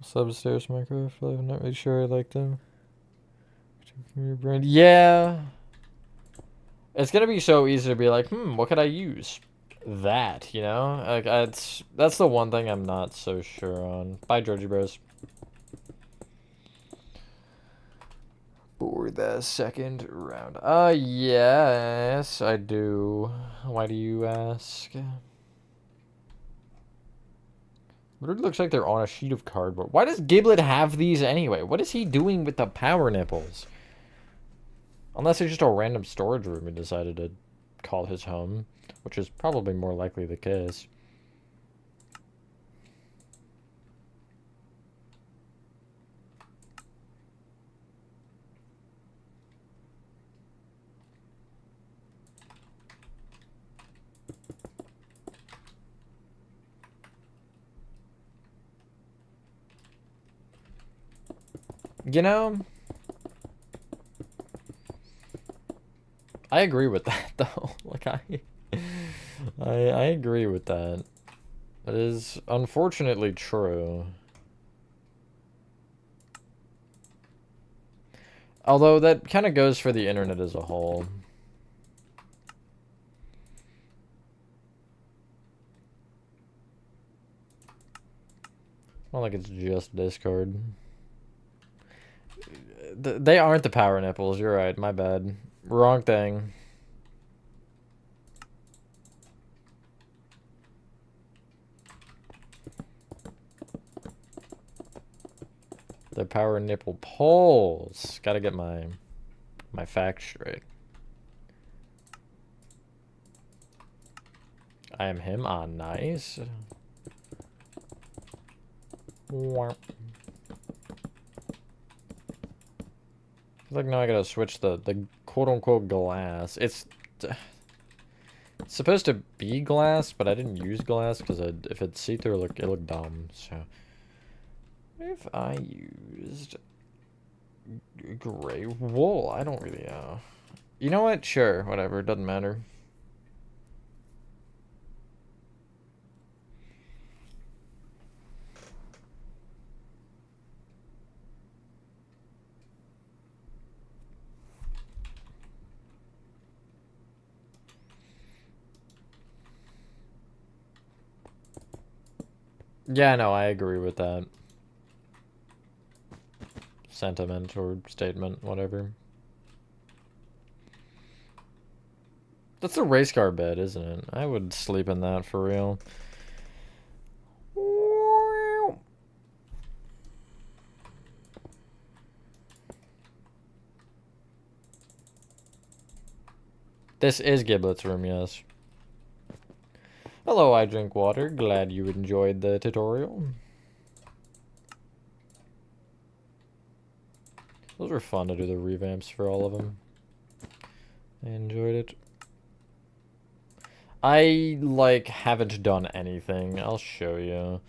Substairs microwave. I'm not really sure I like them. From your brain. Yeah. It's gonna be so easy to be like, what could I use? That, you know? Like, that's the one thing I'm not so sure on. Bye, Georgie Bros. For the second round. Yes, I do. Why do you ask? Literally looks like they're on a sheet of cardboard. Why does Giblet have these anyway? What is he doing with the power nipples? Unless it's just a random storage room he decided to call his home, which is probably more likely the case. You know, I agree with that though. Like I agree with that. It is unfortunately true. Although that kind of goes for the internet as a whole. Not like it's just Discord. They aren't the power nipples. You're right. My bad. Wrong thing. The power nipple poles. Gotta get my facts straight. I am him. Ah, nice. Warp. Like now I gotta switch the quote-unquote glass. It's supposed to be glass, but I didn't use glass because if it's see-through, it looked dumb. So if I used gray wool, I don't really know. You know what? Sure, whatever. It doesn't matter. Yeah, no, I agree with that. Sentiment or statement, whatever. That's a race car bed, isn't it? I would sleep in that for real. This is Giblet's room, yes. Hello, I drink water. Glad you enjoyed the tutorial. Those were fun to do the revamps for all of them. I enjoyed it. I, like, haven't done anything. I'll show you.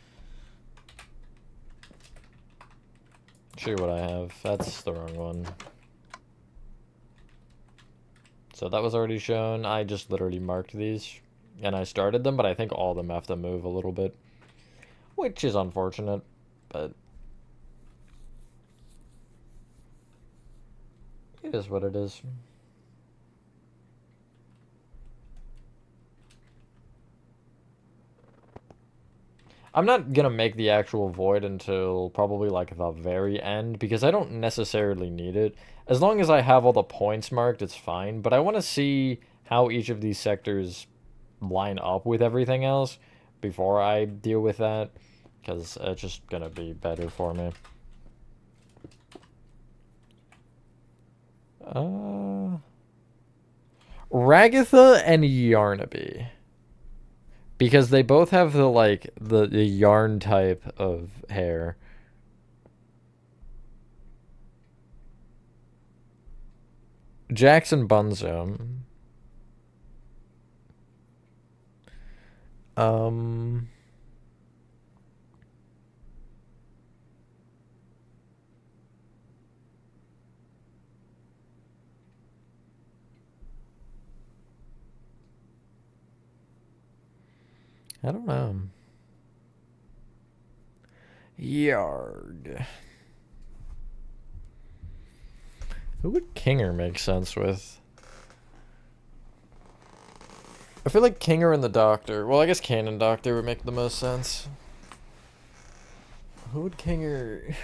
Show you what I have. That's the wrong one. So that was already shown. I just literally marked these. And I started them, but I think all of them have to move a little bit. Which is unfortunate, but it is what it is. I'm not gonna make the actual void until probably like the very end because I don't necessarily need it. As long as I have all the points marked, it's fine. But I want to see how each of these sectors line up with everything else before I deal with that, because it's just gonna be better for me. Ragatha and Yarnaby, because they both have the like the yarn type of hair. Jackson Bunzo. I don't know. Yard. Who would Kinger make sense with? I feel like Kinger and the Doctor. Well, I guess Canon Doctor would make the most sense. Who would Kinger...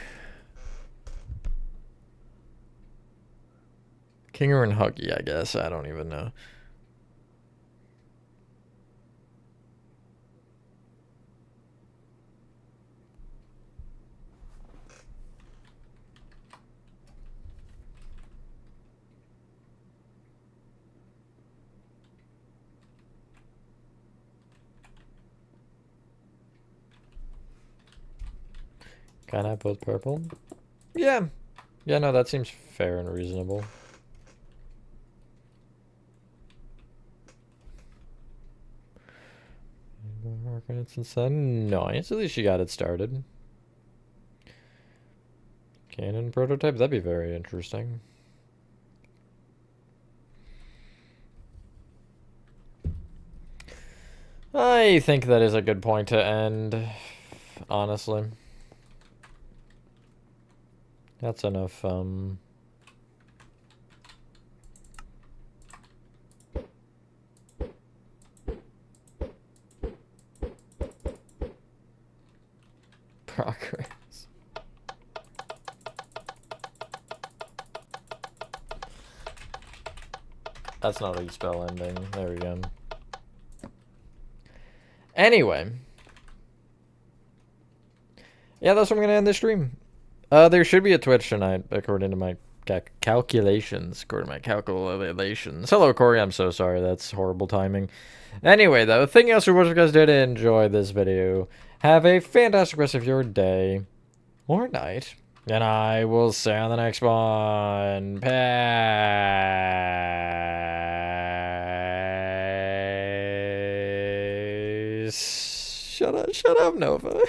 Kinger and Huggy, I guess. I don't even know. Can I have both purple? Yeah. Yeah, no, that seems fair and reasonable. Working it since then? Nice. At least she got it started. Canon prototype? That'd be very interesting. I think that is a good point to end, honestly. That's enough, progress. That's not a spell ending. There we go. Anyway. Yeah, that's what I'm going to end this stream. There should be a Twitch tonight, according to my calculations. According to my calculations. Hello, Corey. I'm so sorry. That's horrible timing. Anyway, though, thank you so much if you guys did enjoy this video. Have a fantastic rest of your day or night. And I will see you on the next one. Peace. Shut up, Nova.